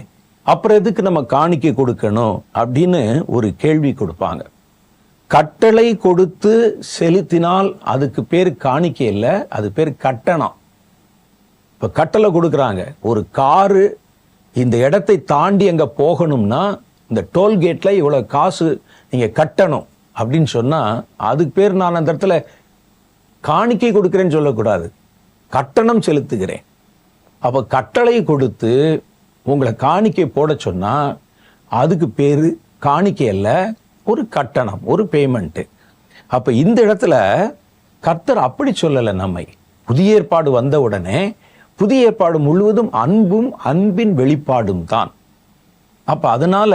Speaker 1: அப்புறம் எதுக்கு நம்ம காணிக்கை கொடுக்கணும் அப்படின்னு ஒரு கேள்வி கொடுப்பாங்க. கட்டளை கொடுத்து செலுத்தினால் அதுக்கு பேர் காணிக்கை இல்லை, அது பேர் கட்டணம். இப்ப கட்டளை கொடுக்குறாங்க, ஒரு காரு இந்த இடத்தை தாண்டி அங்க போகணும்னா இந்த டோல்கேட்ல இவ்வளவு காசு நீங்க கட்டணும் அப்படின்னு சொன்னா அதுக்கு பேர் நான் அந்த இடத்துல காணிக்கை கொடுக்கிறேன்னு சொல்லக்கூடாது, கட்டணம் செலுத்துகிறேன். அப்ப கட்டளை கொடுத்து உங்களை காணிக்கை போட சொன்னா அதுக்கு பேரு காணிக்கை அல்ல, ஒரு கட்டணம், ஒரு பேமெண்ட். அப்ப இந்த இடத்துல கர்த்தர் அப்படி சொல்லலை நம்மை. புதிய ஏற்பாடு வந்த உடனே புதிய ஏற்பாடு முழுவதும் அன்பும் அன்பின் வெளிப்பாடும் தான். அப்ப அதனால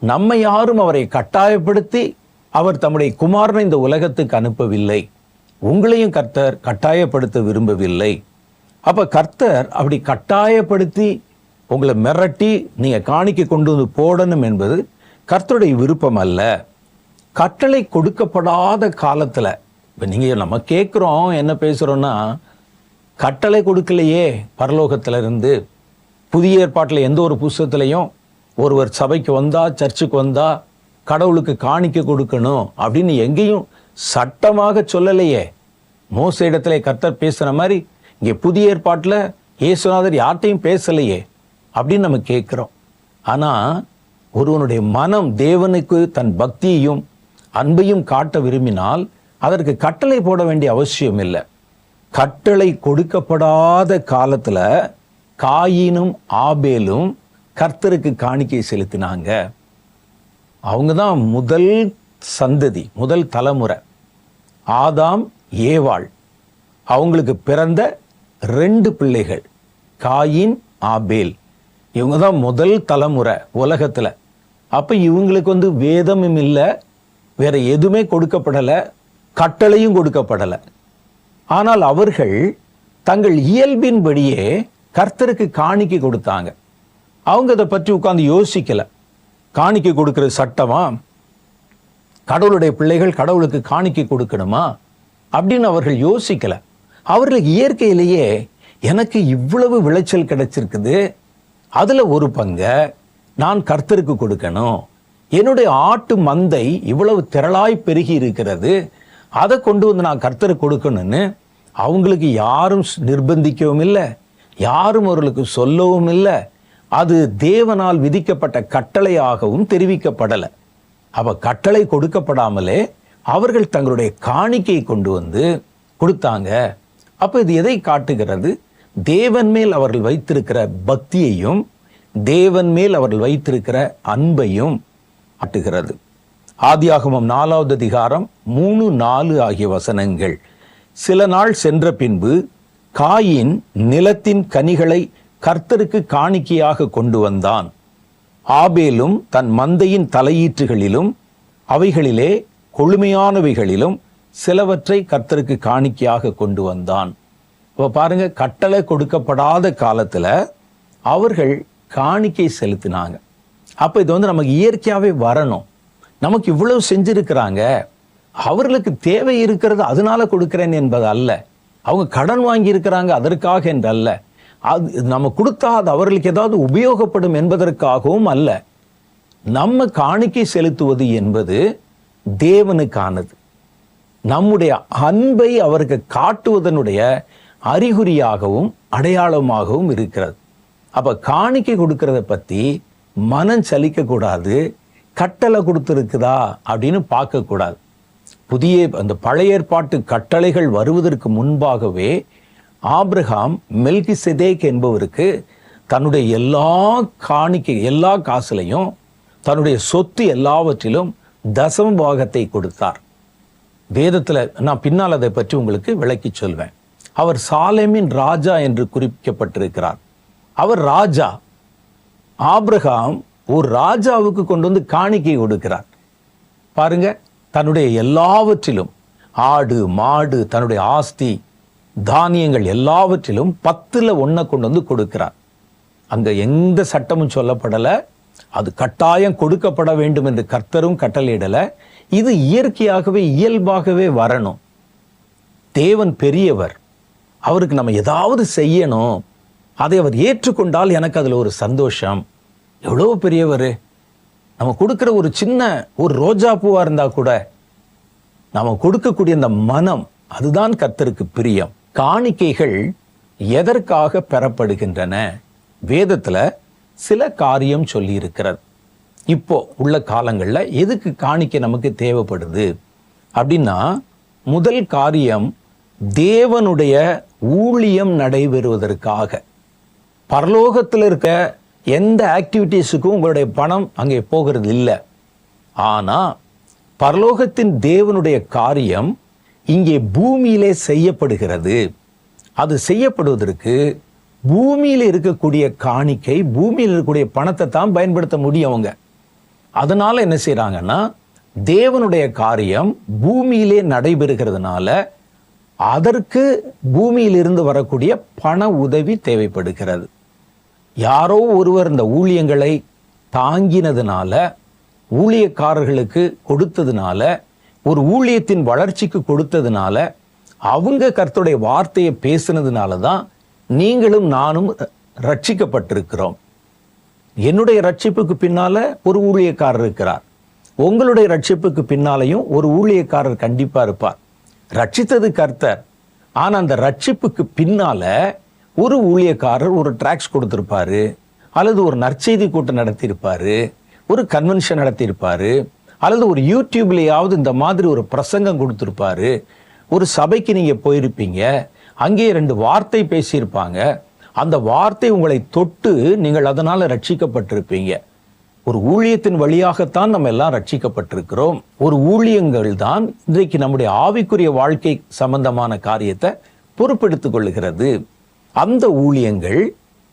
Speaker 1: நம்ம யாரும் அவரை கட்டாயப்படுத்தி அவர் தம்முடைய குமாரனை இந்த உலகத்துக்கு அனுப்பவில்லை. உங்களையும் கர்த்தர் கட்டாயப்படுத்த விரும்பவில்லை. அப்ப கர்த்தர் அப்படி கட்டாயப்படுத்தி உங்களை மிரட்டி நீங்க காணிக்கை கொண்டு வந்து போடணும் என்பது கர்த்தருடைய விருப்பம் அல்ல. கட்டளை கொடுக்கப்படாத காலத்துல இப்ப நீங்க நம்ம கேட்கிறோம், என்ன பேசுறோம்னா, கட்டளை கொடுக்கலையே பரலோகத்துல இருந்து. புதிய ஏற்பாட்டுல எந்த ஒரு புஸ்தகத்திலையும் ஒருவர் சபைக்கு வந்தா, சர்ச்சுக்கு வந்தா கடவுளுக்கு காணிக்கை கொடுக்கணும் அப்படின்னு எங்கேயும் சட்டமாக சொல்லலையே. மோச இடத்துல கர்த்தர் பேசுற மாதிரி இங்கே புதிய ஏற்பாட்டுல இயேசுநாதர் யார்ட்டையும் பேசலையே அப்படின்னு நம்ம கேட்கிறோம். ஆனா ஒருவனுடைய மனம் தேவனுக்கு தன் பக்தியையும் அன்பையும் காட்ட விரும்பினால் அதற்கு கட்டளை போட வேண்டிய அவசியம் இல்லை. கட்டளை கொடுக்கப்படாத காலத்துல காயினும் ஆபேலும் கர்த்தருக்கு காணிக்கை செலுத்தினாங்க. அவங்க தான் முதல் சந்ததி, முதல் தலைமுறை. ஆதாம் ஏவாள், அவங்களுக்கு பிறந்த 2 பிள்ளைகள் காயின் ஆபேல், இவங்க தான் முதல் தலைமுறை உலகத்துல. அப்ப இவங்களுக்கு வேதமும் இல்லை, வேற எதுவுமே கொடுக்கப்படலை, கட்டளையும் கொடுக்கப்படலை. ஆனால் அவர்கள் தங்கள் இயல்பின்படியே கர்த்தருக்கு காணிக்கை கொடுத்தாங்க. அவங்க அதை பற்றி உட்கார்ந்து யோசிக்கல. காணிக்கை கொடுக்கிற சட்டமா, கடவுளுடைய பிள்ளைகள் கடவுளுக்கு காணிக்கை கொடுக்கணுமா அப்படின்னு அவர்கள் யோசிக்கல. அவர்களுக்கு இயற்கையிலேயே எனக்கு இவ்வளவு விளைச்சல் கிடைச்சிருக்குது, அதுல ஒரு பங்கை நான் கர்த்தருக்கு கொடுக்கணும், என்னுடைய ஆட்டு மந்தை இவ்வளவு திரளாய் பெருகி இருக்கிறது, அதை கொண்டு வந்து நான் கர்த்தருக்கு கொடுக்கணும்னு அவங்களுக்கு யாரும் நிர்பந்திக்கவும் இல்லை, யாரும் அவர்களுக்கு சொல்லவும் இல்லை. அது தேவனால் விதிக்கப்பட்ட கட்டளையாகவும் தெரிவிக்கப்படலை. அவ கட்டளை கொடுக்கப்படாமலே அவர்கள் தங்களுடைய காணிக்கையை கொண்டு வந்து கொடுத்தாங்க. அப்ப இது எதை காட்டுகிறது? தேவன் மேல் அவர்கள் வைத்திருக்கிற பக்தியையும் தேவன் மேல் அவர்கள் வைத்திருக்கிற அன்பையும் காட்டுகிறது. ஆதியாகமம் 4வது அதிகாரம் 3, 4 ஆகிய வசனங்கள். சில நாள் சென்ற பின்பு காயின் நிலத்தின் கனிகளை கர்த்தருக்கு காணிக்கையாக கொண்டு வந்தான். ஆபேலும் தன் மந்தையின் தலையீற்றுகளிலும் அவைகளிலே கொழுமையானவைகளிலும் சிலவற்றை கர்த்தருக்கு காணிக்கையாக கொண்டு வந்தான். இப்போ பாருங்க, கட்டளை கொடுக்கப்படாத காலத்துல அவர்கள் காணிக்கை செலுத்தினாங்க. அப்ப இது நமக்கு இயற்கையாவே வரணும். நமக்கு இவ்வளவு செஞ்சிருக்கிறாங்க, அவர்களுக்கு தேவை இருக்கிறது அதனால கொடுக்கிறேன் என்பது அல்ல, அவங்க கடன் வாங்கி இருக்கிறாங்க அதற்காக என்றல்ல, அது நம்ம கொடுத்தா அது அவர்களுக்கு ஏதாவது உபயோகப்படும் என்பதற்காகவும் அல்ல. நம்ம காணிக்கை செலுத்துவது என்பது தேவனுக்கானது, நம்முடைய அன்பை அவருக்கு காட்டுவதனுடைய அறிகுறியாகவும் அடையாளமாகவும் இருக்கிறது. அப்ப காணிக்கை கொடுக்கறத பத்தி மனம் சலிக்க கூடாது, கட்டளை கொடுத்திருக்குதா அப்படின்னு பார்க்க கூடாது. அந்த பழைய ஏற்பாட்டு கட்டளைகள் வருவதற்கு முன்பாகவே ஆபிரகாம் மெல்கிசேதேக் என்பவருக்கு தன்னுடைய எல்லா காணிக்கை, எல்லா காசுலையும், தன்னுடைய சொத்து எல்லாவற்றிலும் தசம பாகத்தை கொடுத்தார். வேதத்துல நான் பின்னால் அதை பற்றி உங்களுக்கு விளக்கி சொல்வேன். அவர் சாலேமின் ராஜா என்று குறிப்பிக்கப்பட்டிருக்கிறார். அவர் ராஜா. ஆபிரகாம் ஒரு ராஜாவுக்கு கொண்டு வந்து காணிக்கை கொடுக்கிறார். பாருங்க, தன்னுடைய எல்லாவற்றிலும், ஆடு மாடு, தன்னுடைய ஆஸ்தி தானியங்கள் எல்லாவற்றிலும் 10ல் 1 கொண்டு வந்து கொடுக்கிறார். அங்க எந்த சட்டமும் சொல்லப்படல, அது கட்டாயம் கொடுக்கப்பட வேண்டும் என்று கர்த்தரும் கட்டளையிடல. இது இயற்கையாகவே இயல்பாகவே வரணும். தேவன் பெரியவர், அவருக்கு நம்ம ஏதாவது செய்யணும், அதை அவர் ஏற்றுக்கொண்டால் எனக்கு அதுல ஒரு சந்தோஷம். எவ்வளவு பெரியவர், நம்ம கொடுக்கிற ஒரு சின்ன ஒரு ரோஜா பூவா இருந்தா கூட நாம கொடுக்கக்கூடிய அந்த மனம், அதுதான் கர்த்தருக்கு பிரியம். காணிக்கைகள் எதற்காக பெறப்படுகின்றன? வேதத்துல சில காரியம் சொல்லி இருக்கிறது. இப்போ உள்ள காலங்கள்ல எதுக்கு காணிக்கை நமக்கு தேவைப்படுது அப்படின்னா, முதல் காரியம் தேவனுடைய ஊழியம் நடைபெறுவதற்காக. பரலோகத்தில் இருக்க எந்த ஆக்டிவிட்டீஸுக்கும் உங்களுடைய பணம் அங்கே போகிறது இல்லை. ஆனா பரலோகத்தின் தேவனுடைய காரியம் இங்கே பூமியிலே செய்யப்படுகிறது. அது செய்யப்படுவதற்கு பூமியில் இருக்கக்கூடிய காணிக்கை, பூமியில் இருக்கக்கூடிய பணத்தை தான் பயன்படுத்த முடியும் அவங்க. அதனால என்ன செய்யறாங்கன்னா, தேவனுடைய காரியம் பூமியிலே நடைபெறுகிறதுனால அதற்கு பூமியிலிருந்து வரக்கூடிய பண உதவி தேவைப்படுகிறது. யாரோ ஒருவர் இந்த ஊழியங்களை தாங்கினதுனால, ஊழியக்காரர்களுக்கு கொடுத்ததுனால, ஒரு ஊழியத்தின் வளர்ச்சிக்கு கொடுத்ததுனால, அவங்க கர்த்தருடைய வார்த்தையை பேசினதுனால தான் நீங்களும் நானும் ரட்சிக்கப்பட்டிருக்கிறோம். என்னுடைய ரட்சிப்புக்கு பின்னால ஒரு ஊழியக்காரர் இருக்கிறார், உங்களுடைய ரட்சிப்புக்கு பின்னாலையும் ஒரு ஊழியக்காரர் கண்டிப்பா இருப்பார். ரட்சித்தது கர்த்தர், ஆனா அந்த ரட்சிப்புக்கு பின்னால ஒரு ஊழியக்காரர் ஒரு டிராக்ஸ் கொடுத்திருப்பாரு, அல்லது ஒரு நற்செய்தி கூட்டம் நடத்தியிருப்பாரு, ஒரு கன்வென்ஷன் நடத்தியிருப்பாரு, அல்லது ஒரு யூடியூப்லயாவது இந்த மாதிரி ஒரு பிரசங்கம் கொடுத்திருப்பாரு, ஒரு சபைக்கு நீங்க போயிருப்பீங்க, அங்கே 2 வார்த்தை பேசியிருப்பாங்க, அந்த வார்த்தை உங்களை தொட்டு நீங்கள் அதனால ரட்சிக்கப்பட்டிருப்பீங்க. ஒரு ஊழியத்தின் வழியாகத்தான் நம்ம எல்லாம் ரட்சிக்கப்பட்டிருக்கிறோம். ஒரு ஊழியங்கள் தான் இன்றைக்கு நம்முடைய ஆவிக்குரிய வாழ்க்கை சம்பந்தமான காரியத்தை பொறுப்பெடுத்துக் கொள்ளுகிறது. அந்த ஊழியங்கள்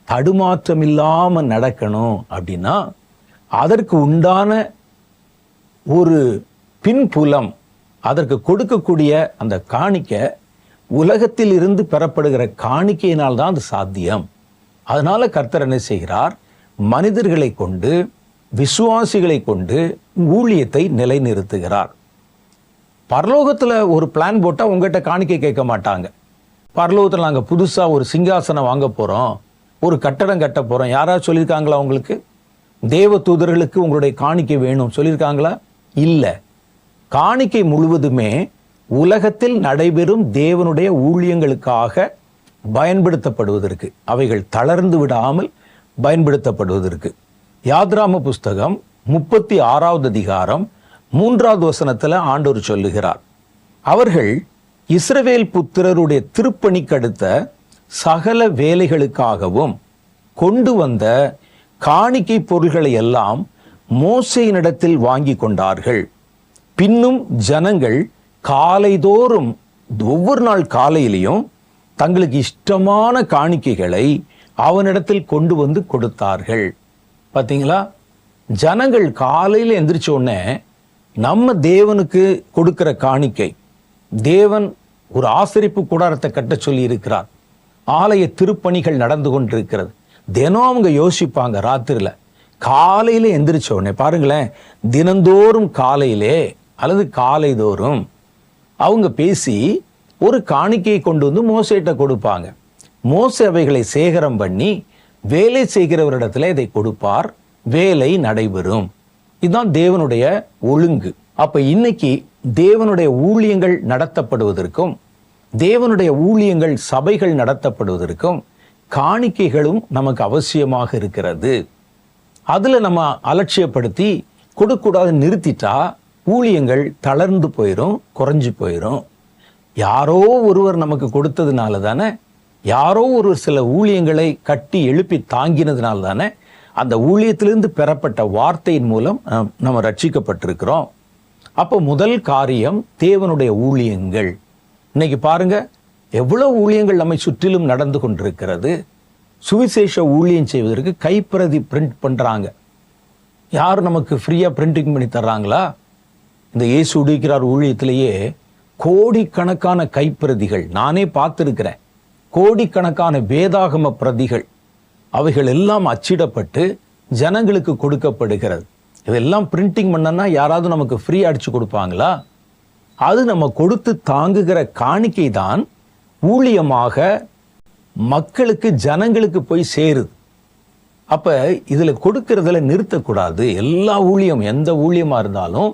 Speaker 1: தடுமாற்றம் இல்லாம நடக்கணும் அப்படின்னா அதற்கு உண்டான ஒரு பின்புலம், அதற்கு கொடுக்கக்கூடிய அந்த காணிக்கை உலகத்தில் இருந்து பெறப்படுகிற காணிக்கையினால் தான் அது சாத்தியம். அதனால கர்த்தர் என்ன செய்கிறார்? மனிதர்களை கொண்டு, விசுவாசிகளை கொண்டு ஊழியத்தை நிலைநிறுத்துகிறார். பரலோகத்தில் ஒரு பிளான் போட்டால் உங்கள்கிட்ட காணிக்கை கேட்க மாட்டாங்க. பரலோகத்தில் நாங்கள் புதுசாக ஒரு சிங்காசனம் வாங்க போகிறோம், ஒரு கட்டடம் கட்ட போகிறோம், யாராவது சொல்லியிருக்காங்களா உங்களுக்கு? தேவ தூதர்களுக்கு உங்களுடைய காணிக்கை வேணும் சொல்லியிருக்காங்களா? இல்லை. காணிக்கை முழுவதுமே உலகத்தில் நடைபெறும் தேவனுடைய ஊழியங்களுக்காக பயன்படுத்தப்படுவதற்கு, அவைகள் தளர்ந்து விடாமல் பயன்படுத்தப்படுவதற்கு. யாத்ராம புஸ்தகம் 36வது அதிகாரம் 3வது வசனத்தில் ஆண்டவர் சொல்லுகிறார், அவர்கள் இஸ்ரவேல் புத்திரருடைய திருப்பணிக்கடுத்த சகல வேலைகளுக்காகவும் கொண்டு வந்த காணிக்கை பொருள்களை எல்லாம் மோசேயினிடத்தில் வாங்கி கொண்டார்கள். பின்னும் ஜனங்கள் காலைதோறும் ஒவ்வொரு நாள் காலையிலையும் தங்களுக்கு இஷ்டமான காணிக்கைகளை அவனிடத்தில் கொண்டு வந்து கொடுத்தார்கள். பார்த்தீங்களா? ஜனங்கள் காலையில் எந்திரிச்ச உடனே நம்ம தேவனுக்கு கொடுக்கிற காணிக்கை, தேவன் ஒரு ஆசரிப்பு கூடாரத்தை கட்ட சொல்லி இருக்கிறார், ஆலய திருப்பணிகள் நடந்து கொண்டிருக்கிறது. தினம் அவங்க யோசிப்பாங்க. ராத்திரில காலையில எந்திரிச்ச உடனே பாருங்களேன், தினந்தோறும் காலையிலே அல்லது காலைதோறும் அவங்க பேசி ஒரு காணிக்கையை கொண்டு வந்து மோசேட்ட கொடுப்பாங்க. மோசே அவைகளை சேகரம் பண்ணி வேலை செய்கிறவரிடத்துல இதை கொடுப்பார், வேலை நடைபெறும். இதுதான் தேவனுடைய ஒழுங்கு. அப்ப இன்னைக்கு தேவனுடைய ஊழியங்கள் நடத்தப்படுவதற்கும், தேவனுடைய ஊழியங்கள் சபைகள் நடத்தப்படுவதற்கும் காணிக்கைகளும் நமக்கு அவசியமாக இருக்கிறது. அதுல நம்ம அலட்சியப்படுத்தி கொடுக்கூடாது நிறுத்திட்டா ஊழியங்கள் தளர்ந்து போயிடும், குறைஞ்சு போயிடும். யாரோ ஒருவர் நமக்கு கொடுத்ததுனால தானே, யாரோ ஒரு சில ஊழியங்களை கட்டி எழுப்பி தாங்கினதுனால தானே அந்த ஊழியத்திலிருந்து பெறப்பட்ட வார்த்தையின் மூலம் நம்ம ரட்சிக்கப்பட்டிருக்கிறோம். அப்போ முதல் காரியம் தேவனுடைய ஊழியங்கள். இன்னைக்கு பாருங்க, எவ்வளவு ஊழியங்கள் நம்மை சுற்றிலும் நடந்து கொண்டிருக்கிறது. சுவிசேஷ ஊழியம் செய்வதற்கு கைப்பிரதி பிரிண்ட் பண்றாங்க. யார் நமக்கு ஃப்ரீயா பிரிண்டிங் பண்ணி தர்றாங்களா? இந்த இயேசு உடிக்கிறார் ஊழியத்திலேயே கோடிக்கணக்கான கைப்பிரதிகள் நானே பார்த்திருக்கிறேன். கோடிக்கணக்கான வேதாகம பிரதிகள், அவைகள் எல்லாம் அச்சிடப்பட்டு ஜனங்களுக்கு கொடுக்கப்படுகிறது. இதெல்லாம் பிரிண்டிங் பண்ணனா யாராவது நமக்கு ஃப்ரீ அடிச்சு கொடுப்பாங்களா? அது நம்ம கொடுத்து தாங்குகிற காணிக்கை தான் ஊழியமாக மக்களுக்கு, ஜனங்களுக்கு போய் சேருது. அப்ப இதுல கொடுக்கறதுல நிறுத்தக்கூடாது. எல்லா ஊழியம், எந்த ஊழியமா இருந்தாலும்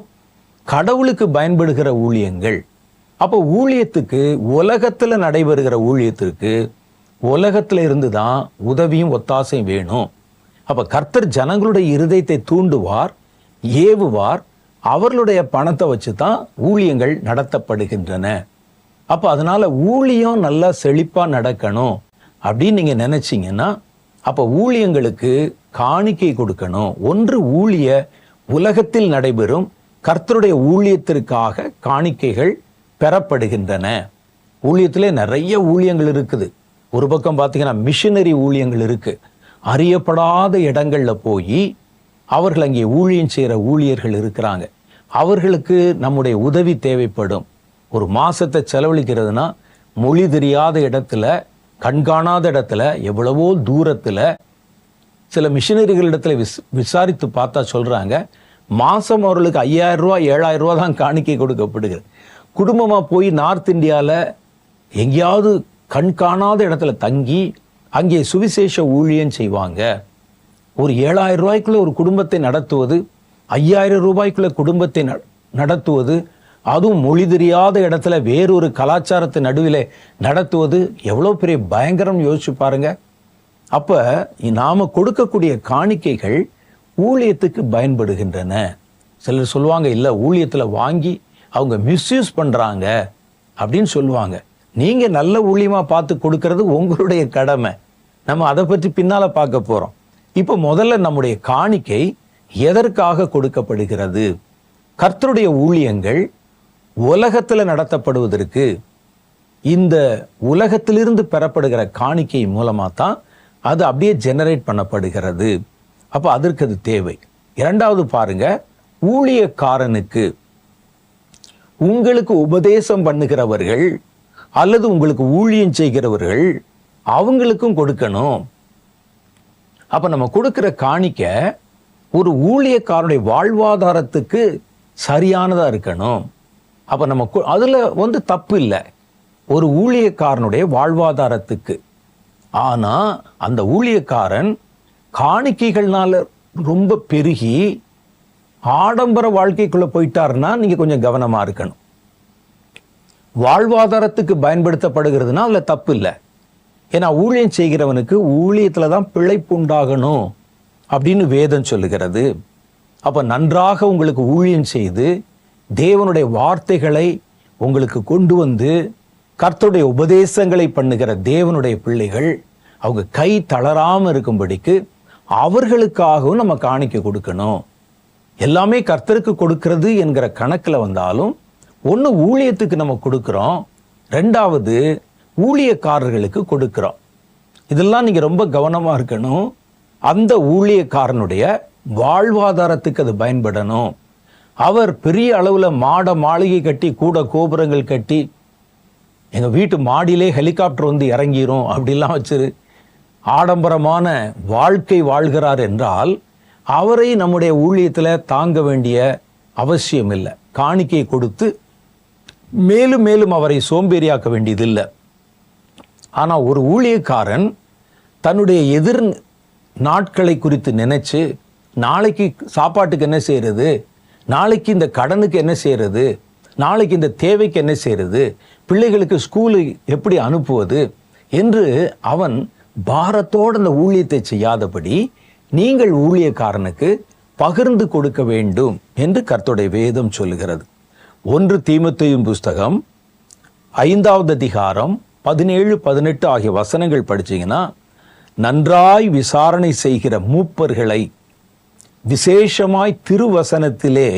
Speaker 1: கடவுளுக்கு பயன்படுகிற ஊழியங்கள். அப்போ ஊழியத்துக்கு, உலகத்துல நடைபெறுகிற ஊழியத்திற்கு உலகத்துல இருந்து தான் உதவியும் ஒத்தாசையும் வேணும். அப்ப கர்த்தர் ஜனங்களுடைய இருதயத்தை தூண்டுவார், ஏவுவார். அவர்களுடைய பணத்தை வச்சு தான் ஊழியங்கள் நடத்தப்படுகின்றன. அப்ப அதனால ஊழியம் நல்லா செழிப்பா நடக்கணும் அப்படின்னு நீங்க நினைச்சீங்கன்னா, அப்ப ஊழியங்களுக்கு காணிக்கை கொடுக்கணும். ஒன்று ஊழிய உலகத்தில் நடைபெறும் கர்த்தருடைய ஊழியத்திற்காக காணிக்கைகள் பெறப்படுகின்றன. ஊழியத்திலே நிறைய ஊழியங்கள் இருக்குது. ஒரு பக்கம் பார்த்தீங்கன்னா மிஷனரி ஊழியங்கள் இருக்கு. அறியப்படாத இடங்கள்ல போய் அவர்கள் அங்கே ஊழியம் செய்கிற ஊழியர்கள் இருக்கிறாங்க. அவர்களுக்கு நம்முடைய உதவி தேவைப்படும். ஒரு மாசத்தை செலவழிக்கிறதுனா மொழி தெரியாத இடத்துல, கண்காணாத இடத்துல, எவ்வளவோ தூரத்துல சில மிஷனரிகளிடத்துல விசாரித்து பார்த்தா சொல்றாங்க, மாசம் அவர்களுக்கு 5000 ரூபா 7000 ரூபா தான் காணிக்கை கொடுக்கப்படுகிறது. குடும்பமா போய் நார்த் இந்தியாவில் எங்கேயாவது கண்காணாத இடத்துல தங்கி அங்கே சுவிசேஷ ஊழியம் செய்வாங்க. ஒரு 7000 ரூபாய்க்குள்ள ஒரு குடும்பத்தை நடத்துவது, 5000 ரூபாய்க்குள்ள குடும்பத்தை நடத்துவது, அதுவும் மொழி தெரியாத இடத்துல வேறொரு கலாச்சாரத்தை நடுவில் நடத்துவது எவ்வளோ பெரிய பயங்கரம் யோசிச்சு பாருங்க. அப்ப நாம கொடுக்கக்கூடிய காணிக்கைகள் ஊழியத்துக்கு பயன்படுகின்றன. சிலர் சொல்லுவாங்க, இல்லை ஊழியத்துல வாங்கி அவங்க மிஸ்யூஸ் பண்றாங்க அப்படின்னு சொல்லுவாங்க. நீங்க நல்ல ஊழியமா பார்த்து கொடுக்கறது உங்களுடைய கடமை. நம்ம அதை பற்றி பின்னால பார்க்க போறோம். இப்ப முதல்ல நம்முடைய காணிக்கை எதற்காக கொடுக்கப்படுகிறது? கர்த்தருடைய ஊழியங்கள் உலகத்துல நடத்தப்படுவதற்கு, இந்த உலகத்திலிருந்து பெறப்படுகிற காணிக்கை மூலமா தான் அது அப்படியே ஜெனரேட் பண்ணப்படுகிறது. அப்ப அதற்கு அது தேவை. இரண்டாவது பாருங்க, ஊழியக்காரனுக்கு உங்களுக்கு உபதேசம் பண்ணுகிறவர்கள் அல்லது உங்களுக்கு ஊழியம் செய்கிறவர்கள் அவங்களுக்கும் கொடுக்கணும். அப்ப நம்ம கொடுக்கிற காணிக்க ஒரு ஊழியக்காரனுடைய வாழ்வாதாரத்துக்கு சரியானதா இருக்கணும். அப்ப நம்ம அதுல தப்பு இல்லை, ஒரு ஊழியக்காரனுடைய வாழ்வாதாரத்துக்கு. ஆனா அந்த ஊழியக்காரன் காணிக்கைகள்னால ரொம்ப பெருகி ஆடம்பர வாழ்க்கைக்குள்ள போயிட்டாருன்னா நீங்க கொஞ்சம் கவனமா இருக்கணும். வாழ்வாதாரத்துக்கு பயன்படுத்தப்படுகிறதுனா அதுல தப்பு இல்லை. ஏன்னா ஊழியம் செய்கிறவனுக்கு ஊழியத்துல தான் பிழைப்பு உண்டாகணும் அப்படின்னு வேதம் சொல்லுகிறது. அப்ப நன்றாக உங்களுக்கு ஊழியம் செய்து தேவனுடைய வார்த்தைகளை உங்களுக்கு கொண்டு வந்து கர்த்தருடைய உபதேசங்களை பண்ணுகிற தேவனுடைய பிள்ளைகள் அவங்க கை தளராம இருக்கும்படிக்கு அவர்களுக்காகவும் நம்ம காணிக்க கொடுக்கணும். எல்லாமே கர்த்தருக்கு கொடுக்கிறது என்கிற கணக்கில் வந்தாலும் ஒன்று ஊழியத்துக்கு நம்ம கொடுக்கிறோம், ரெண்டாவது ஊழியக்காரர்களுக்கு கொடுக்கிறோம். இதெல்லாம் நீங்க ரொம்ப கவனமா இருக்கணும். அந்த ஊழியக்காரனுடைய வாழ்வாதாரத்துக்கு அது பயன்படணும். அவர் பெரிய அளவுல மாளிகை கட்டி கூட கோபுரங்கள் கட்டி எங்க வீட்டு மாடியிலே ஹெலிகாப்டர் வந்து இறங்கிரும் அப்படிலாம் வச்சிரு ஆடம்பரமான வாழ்க்கை வாழ்கிறார் என்றால் அவரை நம்முடைய ஊழியத்துல தாங்க வேண்டிய அவசியம் இல்லை. காணிக்கையை கொடுத்து மேலும் மேலும் அவரை சோம்பேறியாக்க வேண்டியதில்லை. ஆனா ஒரு ஊழியக்காரன் தன்னுடைய எதிர் நாட்களை குறித்து நினைச்சு நாளைக்கு சாப்பாட்டுக்கு என்ன செய்யறது, நாளைக்கு இந்த கடனுக்கு என்ன செய்யறது, நாளைக்கு இந்த தேவைக்கு என்ன செய்யறது, பிள்ளைகளுக்கு ஸ்கூலு எப்படி அனுப்புவது என்று அவன் பாரத்தோடு அந்த ஊழியத்தை செய்யாதபடி நீங்கள் ஊழியக்காரனுக்கு பகிர்ந்து கொடுக்க வேண்டும் என்று கர்த்தருடைய வேதம் சொல்லுகிறது. 1 தீமோத்தேயு புஸ்தகம் 5வது அதிகாரம் 17-18 ஆகிய வசனங்கள் படிச்சீங்கன்னா, நன்றாய் விசாரணை செய்கிற மூப்பர்களை, விசேஷமாய் திருவசனத்திலே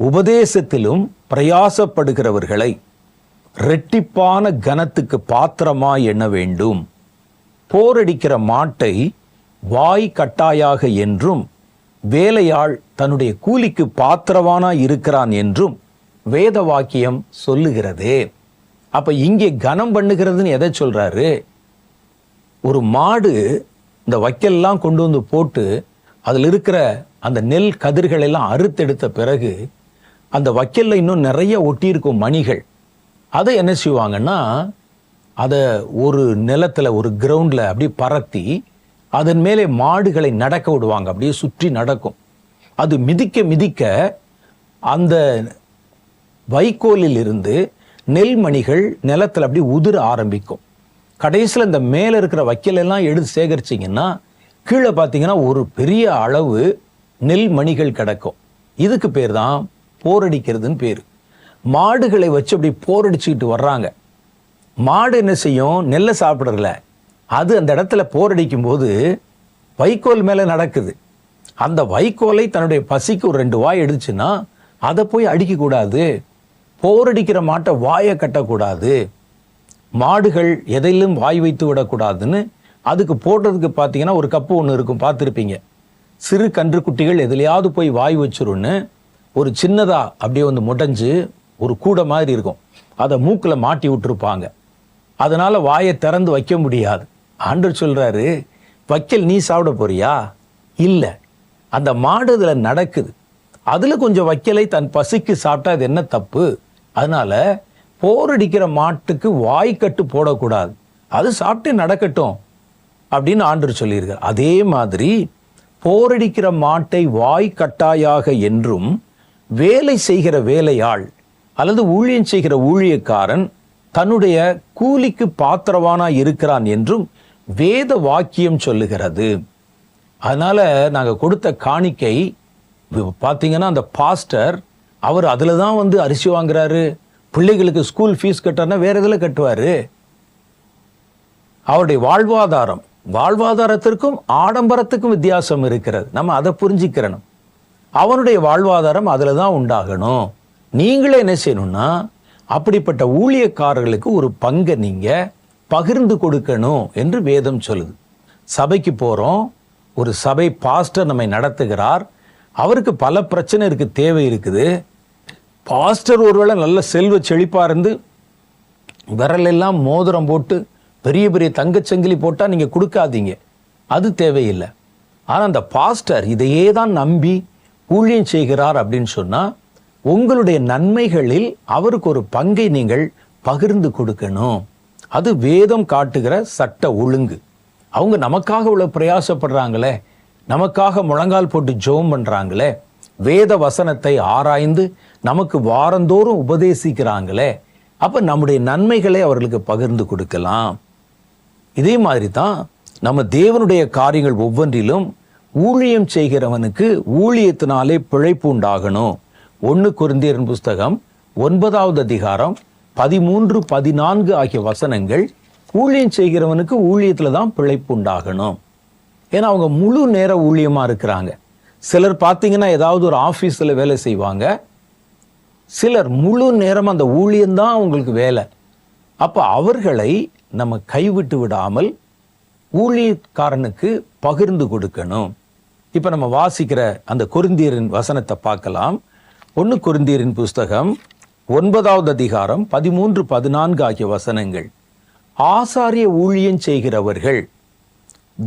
Speaker 1: உபதேசத்திலும் பிரயாசப்படுகிறவர்களை இரட்டிப்பான கனத்துக்கு பாத்திரமாய் எண்ண வேண்டும். போரடிக்கிற மாட்டை வாய் கட்டாயாக என்றும் வேலையாள் தன்னுடைய கூலிக்கு பாத்திரவானாய் இருக்கிறான் என்றும் வேத வாக்கியம் சொல்லுகிறதே. அப்ப இங்கே கனம் பண்ணுகிறதுன்னு எதை சொல்றாரு? ஒரு மாடு இந்த வைக்கல்லாம் கொண்டு வந்து போட்டு அதில் இருக்கிற அந்த நெல் கதிர்கள் எல்லாம் அறுத்தெடுத்த பிறகு அந்த வைக்கல்ல இன்னும் நிறைய ஒட்டியிருக்கும் மணிகள். அதை என்ன செய்வாங்கன்னா, அதை ஒரு நிலத்துல ஒரு கிரவுண்ட்ல அப்படி பரத்தி அதன் மேலே மாடுகளை நடக்க விடுவாங்க. அப்படியே சுற்றி நடக்கும். அது மிதிக்க மிதிக்க அந்த வைக்கோலில் இருந்து நெல்மணிகள் நிலத்துல அப்படி உதிர ஆரம்பிக்கும். கடைசியில் இந்த மேல இருக்கிற வைக்கல் எல்லாம் எடுத்து சேகரிச்சிங்கன்னா கீழே பார்த்தீங்கன்னா ஒரு பெரிய அளவு நெல்மணிகள் கிடக்கும். இதுக்கு பேர் தான் போரடிக்கிறதுன்னு பேர். மாடுகளை வச்சு அப்படி போரடிச்சுக்கிட்டு வர்றாங்க. மாடு என்ன செய்யும்? நெல்லை சாப்பிடறல, அது அந்த இடத்துல போரடிக்கும் போது வைக்கோல் மேல நடக்குது. அந்த வைக்கோலை தன்னுடைய பசிக்கு ஒரு 2 வாய் எடுத்துச்சுன்னா அதை போய் அடிக்க கூடாது. போரடிக்கிற மாட்டை வாயை கட்டக்கூடாது. மாடுகள் எதையிலும் வாய் வைத்து விடக்கூடாதுன்னு அதுக்கு போடுறதுக்கு பார்த்தீங்கன்னா ஒரு கப்பு ஒன்று இருக்கும், பார்த்துருப்பீங்க. சிறு கன்று குட்டிகள் எதுலையாவது போய் வாய் வச்சிருன்னு ஒரு சின்னதா அப்படியே வந்து முடைஞ்சு ஒரு கூடை மாதிரி இருக்கும், அதை மூக்கில் மாட்டி விட்டுருப்பாங்க. அதனால வாயை திறந்து வைக்க முடியாது. ஆண்டவர் சொல்றாரு, வைக்கல் நீ சாப்பிட போறியா? இல்லை, அந்த மாடு அதுல நடக்குது, அதுல கொஞ்சம் வைக்கலை தன் பசிக்கு சாப்பிட்டா அது என்ன தப்பு? அதனால போரடிக்கிற மாட்டுக்கு வாய்க்கட்டு போடக்கூடாது, அது சாப்பிட்டு நடக்கட்டும் அப்படின்னு ஆண்டவர் சொல்லியிருக்கார். அதே மாதிரி போரடிக்கிற மாட்டை வாய்க்கட்டாயாக என்றும் வேலை செய்கிற வேலையாள் அல்லது ஊழியம் செய்கிற ஊழியக்காரன் தன்னுடைய கூலிக்கு பாத்திரவானா இருக்கிறான் என்றும் வேத வாக்கியம் சொல்லுகிறது. அதனால நாங்க கொடுத்த காணிக்கை பார்த்தீங்கன்னா, அந்த பாஸ்டர் அவர் அதுல தான் வந்து அரிசி வாங்குறாரு, பிள்ளைகளுக்கு ஸ்கூல் ஃபீஸ் கட்டுறாருன்னா வேற எதுல கட்டுவாரு? அவருடைய வாழ்வாதாரத்திற்கும் ஆடம்பரத்துக்கும் வித்தியாசம் இருக்கிறது. நம்ம அதை புரிஞ்சுக்கிறணும். அவனுடைய வாழ்வாதாரம் அதுல தான் உண்டாகணும். நீங்களே என்ன செய்யணும்னா, அப்படிப்பட்ட ஊழியக்காரர்களுக்கு ஒரு பங்கை நீங்க பகிர்ந்து கொடுக்கணும் என்று வேதம் சொல்லுது. சபைக்கு போறோம், ஒரு சபை பாஸ்டர் நம்மை நடத்துகிறார், அவருக்கு பல பிரச்சனை இருக்கு, தேவை இருக்குது. பாஸ்டர் ஒருவேளை நல்ல செல்வ செழிப்பா இருந்து விரலெல்லாம் மோதிரம் போட்டு பெரிய பெரிய தங்கச்சங்கிலி போட்டால் நீங்கள் கொடுக்காதீங்க, அது தேவையில்லை. ஆனால் அந்த பாஸ்டர் இதையே தான் நம்பி ஊழியம் செய்கிறார் அப்படின்னு சொன்னால் உங்களுடைய நன்மைகளில் அவருக்கு ஒரு பங்கை நீங்கள் பகிர்ந்து கொடுக்கணும். அது வேதம் காட்டுகிற சட்ட ஒழுங்கு. அவங்க நமக்காக இவ்வளோ பிரயாசப்படுறாங்களே, நமக்காக முழங்கால் போட்டு ஜெபம் பண்ணுறாங்களே, வேத வசனத்தை ஆராய்ந்து நமக்கு வாரந்தோறும் உபதேசிக்கிறாங்களே, அப்போ நம்முடைய நன்மைகளை அவர்களுக்கு பகிர்ந்து கொடுக்கலாம். இதே மாதிரி தான் நம்ம தேவனுடைய காரியங்கள் ஒவ்வொன்றிலும் ஊழியம் செய்கிறவனுக்கு ஊழியத்தினாலே பிழைப்பு உண்டாகணும். 1 கொரிந்தியரின் புஸ்தகம் 9வது அதிகாரம் 13, 14 ஆகிய வசனங்கள் ஊழியம் செய்கிறவனுக்கு ஊழியத்தில் தான் பிழைப்பு உண்டாகணும். ஏன்னா அவங்க முழு நேர ஊழியமாக இருக்கிறாங்க. சிலர் பார்த்தீங்கன்னா ஏதாவது ஒரு ஆஃபீஸில் வேலை செய்வாங்க, சிலர் முழு நேரம் அந்த ஊழியம்தான் அவங்களுக்கு வேலை. அப்போ அவர்களை நம்ம கைவிட்டு விடாமல் ஊழியக்காரனுக்கு பகிர்ந்து கொடுக்கணும். இப்போ நம்ம வாசிக்கிற அந்த கொரிந்தியரின் வசனத்தை பார்க்கலாம். 1 கொரிந்தியரின் புஸ்தகம் 9வது அதிகாரம் 13, 14 ஆகிய வசனங்கள். ஆசாரிய ஊழியம் செய்கிறவர்கள்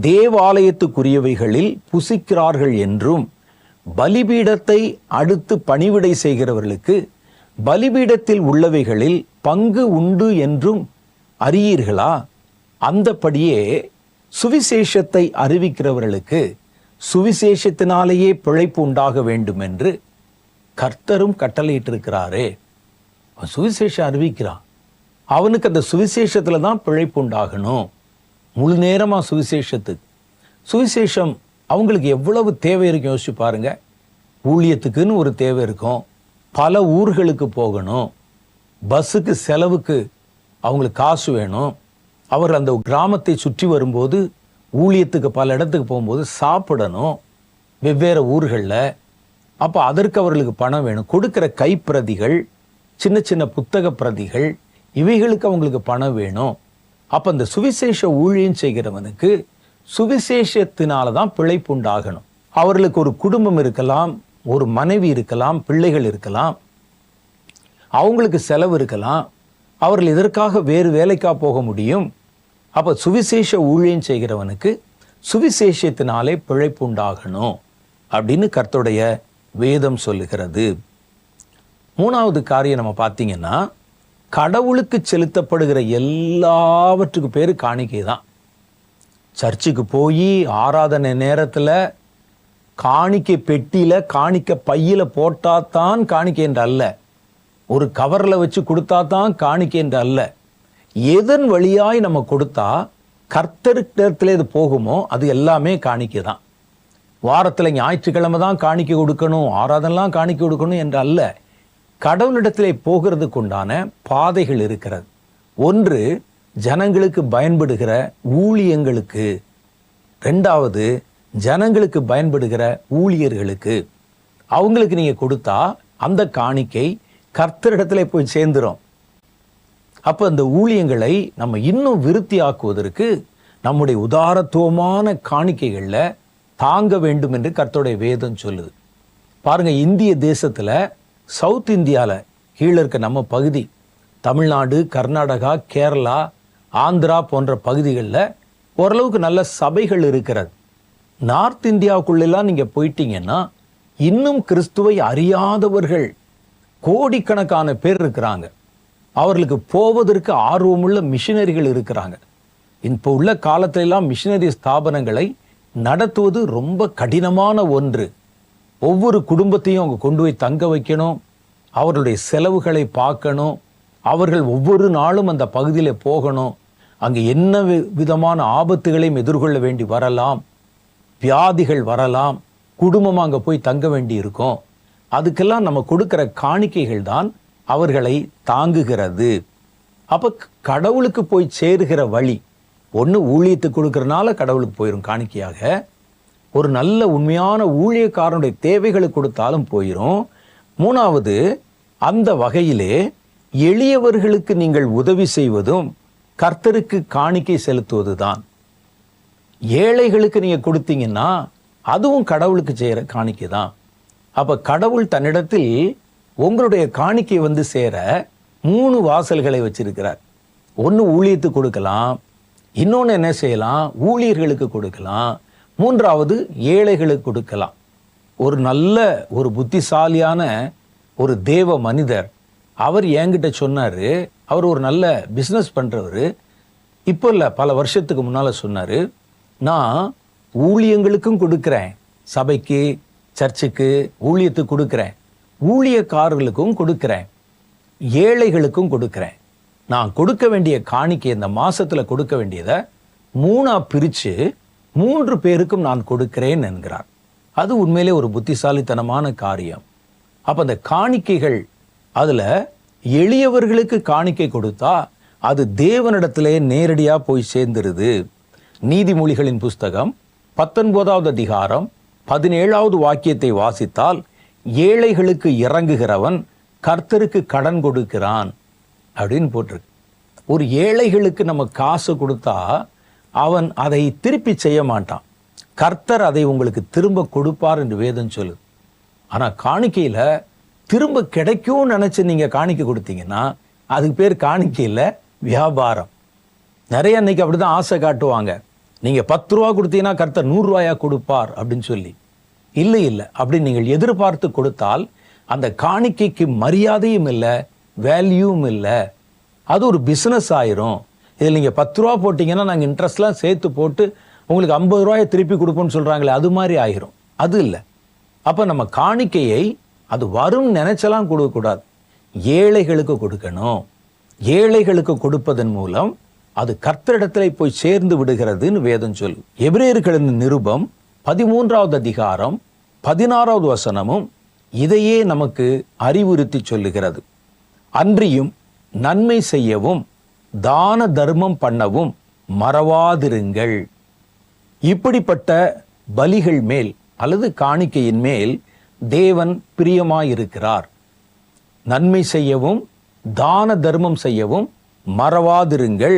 Speaker 1: தேவாலயத்துக்குரியவைகளில் புசிக்கிறார்கள் என்றும், பலிபீடத்தை அடுத்து பணிவிடை செய்கிறவர்களுக்கு பலிபீடத்தில் உள்ளவைகளில் பங்கு உண்டு என்றும் அறியீர்களா? அந்தபடியே சுவிசேஷத்தை அறிவிக்கிறவர்களுக்கு சுவிசேஷத்தினாலேயே பிழைப்பு உண்டாக வேண்டும் என்று கர்த்தரும் கட்டளையிட்டிருக்கிறாரே. சுவிசேஷம் அறிவிக்கிறான், அவனுக்கு அந்த சுவிசேஷத்துல தான் பிழைப்பு உண்டாகணும். முழு நேரமா சுவிசேஷத்துக்கு. சுவிசேஷம் அவங்களுக்கு எவ்வளவு தேவை இருக்கும் யோசிச்சு பாருங்க. ஊழியத்துக்குன்னு ஒரு தேவை இருக்கும், பல ஊர்களுக்கு போகணும், பஸ்ஸுக்கு செலவுக்கு அவங்களுக்கு காசு வேணும், அவர் அந்த கிராமத்தை சுற்றி வரும்போது ஊழியத்துக்கு பல இடத்துக்கு போகும்போது சாப்பிடணும் வெவ்வேறு ஊர்களில். அப்போ அதற்கு அவர்களுக்கு பணம் வேணும். கொடுக்கிற கைப்பிரதிகள், சின்ன சின்ன புத்தக பிரதிகள், இவைகளுக்கு அவங்களுக்கு பணம் வேணும். அப்போ அந்த சுவிசேஷ ஊழியம் செய்கிறவனுக்கு சுவிசேஷத்தினால தான் பிழைப்பு உண்டாகணும். அவர்களுக்கு ஒரு குடும்பம் இருக்கலாம், ஒரு மனைவி இருக்கலாம், பிள்ளைகள் இருக்கலாம், அவங்களுக்கு செலவு இருக்கலாம், அவர்கள் இதற்காக வேறு வேலைக்கா போக முடியும். அப்போ சுவிசேஷ ஊழியம் செய்கிறவனுக்கு சுவிசேஷத்தினாலே பிழைப்பு உண்டாகணும் அப்படின்னு கர்த்தருடைய வேதம் சொல்லுகிறது. 3வது காரியம் நம்ம பார்த்தீங்கன்னா, கடவுளுக்கு செலுத்தப்படுகிற எல்லாவற்றுக்கு பேர் காணிக்கை தான். சர்ச்சுக்கு போய் ஆராதனை நேரத்தில் காணிக்கை பெட்டியில் காணிக்கை பையில் போட்டால் தான் காணிக்கை என்று அல்ல, ஒரு கவரில் வச்சு கொடுத்தா தான் காணிக்கை என்று அல்ல. எதன் வழியாய் நம்ம கொடுத்தா கர்த்தரிடத்தில் இது போகுமோ அது எல்லாமே காணிக்கை தான். வாரத்தில் ஞாயிற்றுக்கிழமை தான் காணிக்கை கொடுக்கணும், ஆராதனைலாம் காணிக்கை கொடுக்கணும் என்று அல்ல. கடவுளிடத்திலே போகிறதுக்கு உண்டான பாதைகள் இருக்கிறது. ஒன்று ஜனங்களுக்கு பயன்படுகிற ஊழியங்களுக்கு, 2வது ஜனங்களுக்கு பயன்படுகிற ஊழியர்களுக்கு. அவங்களுக்கு நீங்க கொடுத்தா அந்த காணிக்கை கர்த்தரிடத்திலே போய் சேர்ந்துரும். அப்போ அந்த ஊழியங்களை நம்ம இன்னும் விருத்தியாக்குவதற்கு நம்முடைய உதாரத்துவமான காணிக்கைகளில் தாங்க வேண்டும் என்று கர்த்தருடைய வேதம் சொல்லுது. பாருங்க, இந்திய தேசத்தில் சவுத் இந்தியாவில் கீழே இருக்க நம்ம பகுதி, தமிழ்நாடு, கர்நாடகா, கேரளா, ஆந்திரா போன்ற பகுதிகளில் ஓரளவுக்கு நல்ல சபைகள் இருக்கிறது. நார்த் இந்தியாவுக்குள்ளெல்லாம் நீங்கள் போயிட்டீங்கன்னா இன்னும் கிறிஸ்துவை அறியாதவர்கள் கோடிக்கணக்கான பேர் இருக்கிறாங்க. அவர்களுக்கு போவதற்கு ஆர்வமுள்ள மிஷினரிகள் இருக்கிறாங்க. இப்போ உள்ள காலத்திலெல்லாம் மிஷினரி ஸ்தாபனங்களை நடத்துவது ரொம்ப கடினமான ஒன்று. ஒவ்வொரு குடும்பத்தையும் அவங்க கொண்டு போய் தங்க வைக்கணும், அவர்களுடைய செலவுகளை பார்க்கணும், அவர்கள் ஒவ்வொரு நாளும் அந்த பகுதியில் போகணும். அங்கே என்ன விதமான ஆபத்துகளையும் எதிர்கொள்ள வேண்டி வரலாம், வியாதிகள் வரலாம், குடும்பமாக அங்கே போய் தங்க வேண்டி இருக்கும். அதுக்கெல்லாம் நம்ம கொடுக்கிற காணிக்கைகள் தான் அவர்களை தாங்குகிறது. அப்போ கடவுளுக்கு போய் சேருகிற வழி ஒன்று, ஊழியத்துக்கு கொடுக்கறனால கடவுளுக்கு போயிடும் காணிக்கையாக. ஒரு நல்ல உண்மையான ஊழியக்காரனுடைய தேவைகளை கொடுத்தாலும் போயிடும். 3வது, அந்த வகையிலே எளியவர்களுக்கு நீங்கள் உதவி செய்வதும் கர்த்தருக்கு காணிக்கை செலுத்துவது தான். ஏழைகளுக்கு நீங்க கொடுத்தீங்கன்னா அதுவும் கடவுளுக்கு செய்கிற காணிக்கை தான். அப்ப கடவுள் தன்னிடத்தில் உங்களுடைய காணிக்கை வந்து சேர 3 வாசல்களை வச்சிருக்கிறார். ஒன்று ஊழியத்துக்கு கொடுக்கலாம், இன்னொன்று என்ன செய்யலாம், ஊழியர்களுக்கு கொடுக்கலாம், 3வது ஏழைகளுக்கு கொடுக்கலாம். ஒரு நல்ல ஒரு புத்திசாலியான ஒரு தேவ மனிதர் அவர் என்கிட்ட சொன்னார். அவர் ஒரு நல்ல பிஸ்னஸ் பண்ணுறவர். இப்போ இல்லை, பல வருஷத்துக்கு முன்னால் சொன்னார், நான் ஊழியங்களுக்கும் கொடுக்குறேன், சபைக்கு சர்ச்சுக்கு ஊழியத்துக்கு கொடுக்குறேன், ஊழியக்காரர்களுக்கும் கொடுக்குறேன், ஏழைகளுக்கும் கொடுக்குறேன். நான் கொடுக்க வேண்டிய காணிக்கை இந்த மாசத்தில் கொடுக்க வேண்டியதை 3ஆ பிரித்து 3 பேருக்கும் நான் கொடுக்கிறேன் என்கிறார். அது உண்மையிலே ஒரு புத்திசாலித்தனமான காரியம். அப்போ அந்த காணிக்கைகள் அதில் எளியவர்களுக்கு காணிக்கை கொடுத்தா அது தேவனிடத்திலே நேரடியாக போய் சேர்ந்துருது. நீதிமொழிகளின் புஸ்தகம் 19வது அதிகாரம் 17வது வாக்கியத்தை வாசித்தால், ஏழைகளுக்கு இறங்குகிறவன் கர்த்தருக்கு கடன் கொடுக்கிறான் அப்படின்னு போட்டிருக்கு. ஒரு ஏழைகளுக்கு நம்ம காசு கொடுத்தா அவன் அதை திருப்பி செய்ய மாட்டான், கர்த்தர் அதை உங்களுக்கு திரும்ப கொடுப்பார் என்று வேதம் சொல்லுது. ஆனால் காணிக்கையில் திரும்ப கிடைக்கும்னு நினச்சி நீங்கள் காணிக்கை கொடுத்தீங்கன்னா அதுக்கு பேர் காணிக்கையில் வியாபாரம். நிறைய அன்னைக்கு அப்படி தான் ஆசை காட்டுவாங்க, நீங்கள் 10 ரூபா கொடுத்தீங்கன்னா கர்த்தர் 100 ரூபாயா கொடுப்பார் அப்படின்னு சொல்லி. இல்லை இல்லை, அப்படி நீங்கள் எதிர்பார்த்து கொடுத்தால் அந்த காணிக்கைக்கு மரியாதையும் இல்லை, வேல்யூவும் இல்லை. அது ஒரு பிஸ்னஸ் ஆயிரும். இதில் நீங்கள் 10 ரூபா போட்டிங்கன்னா நாங்கள் இன்ட்ரெஸ்ட்லாம் சேர்த்து போட்டு உங்களுக்கு 50 ரூபாயை திருப்பி கொடுப்போம்னு சொல்கிறாங்களே, அது மாதிரி ஆயிரும். அது இல்லை. அப்போ நம்ம காணிக்கையை அது வரும் நினைச்சலாம் கொடுக்கக்கூடாது, ஏழைகளுக்கு கொடுக்கணும். ஏழைகளுக்கு கொடுப்பதன் மூலம் அது கர்த்தரிடத்தில் போய் சேர்ந்து விடுகிறதுன்னு வேதம் சொல்லு. எபிரேயர்களின் நிருபம் 13வது அதிகாரம் 16வது வசனமும் இதையே நமக்கு அறிவுறுத்தி சொல்லுகிறது. அன்றியும் நன்மை செய்யவும் தான தர்மம் பண்ணவும் மறவாதிருங்கள். இப்படிப்பட்ட பலிகள் மேல் அல்லது காணிக்கையின் மேல் தேவன் பிரியமாயிருக்கிறார். நன்மை செய்யவும் தான தர்மம் செய்யவும் மறவாதிருங்கள்.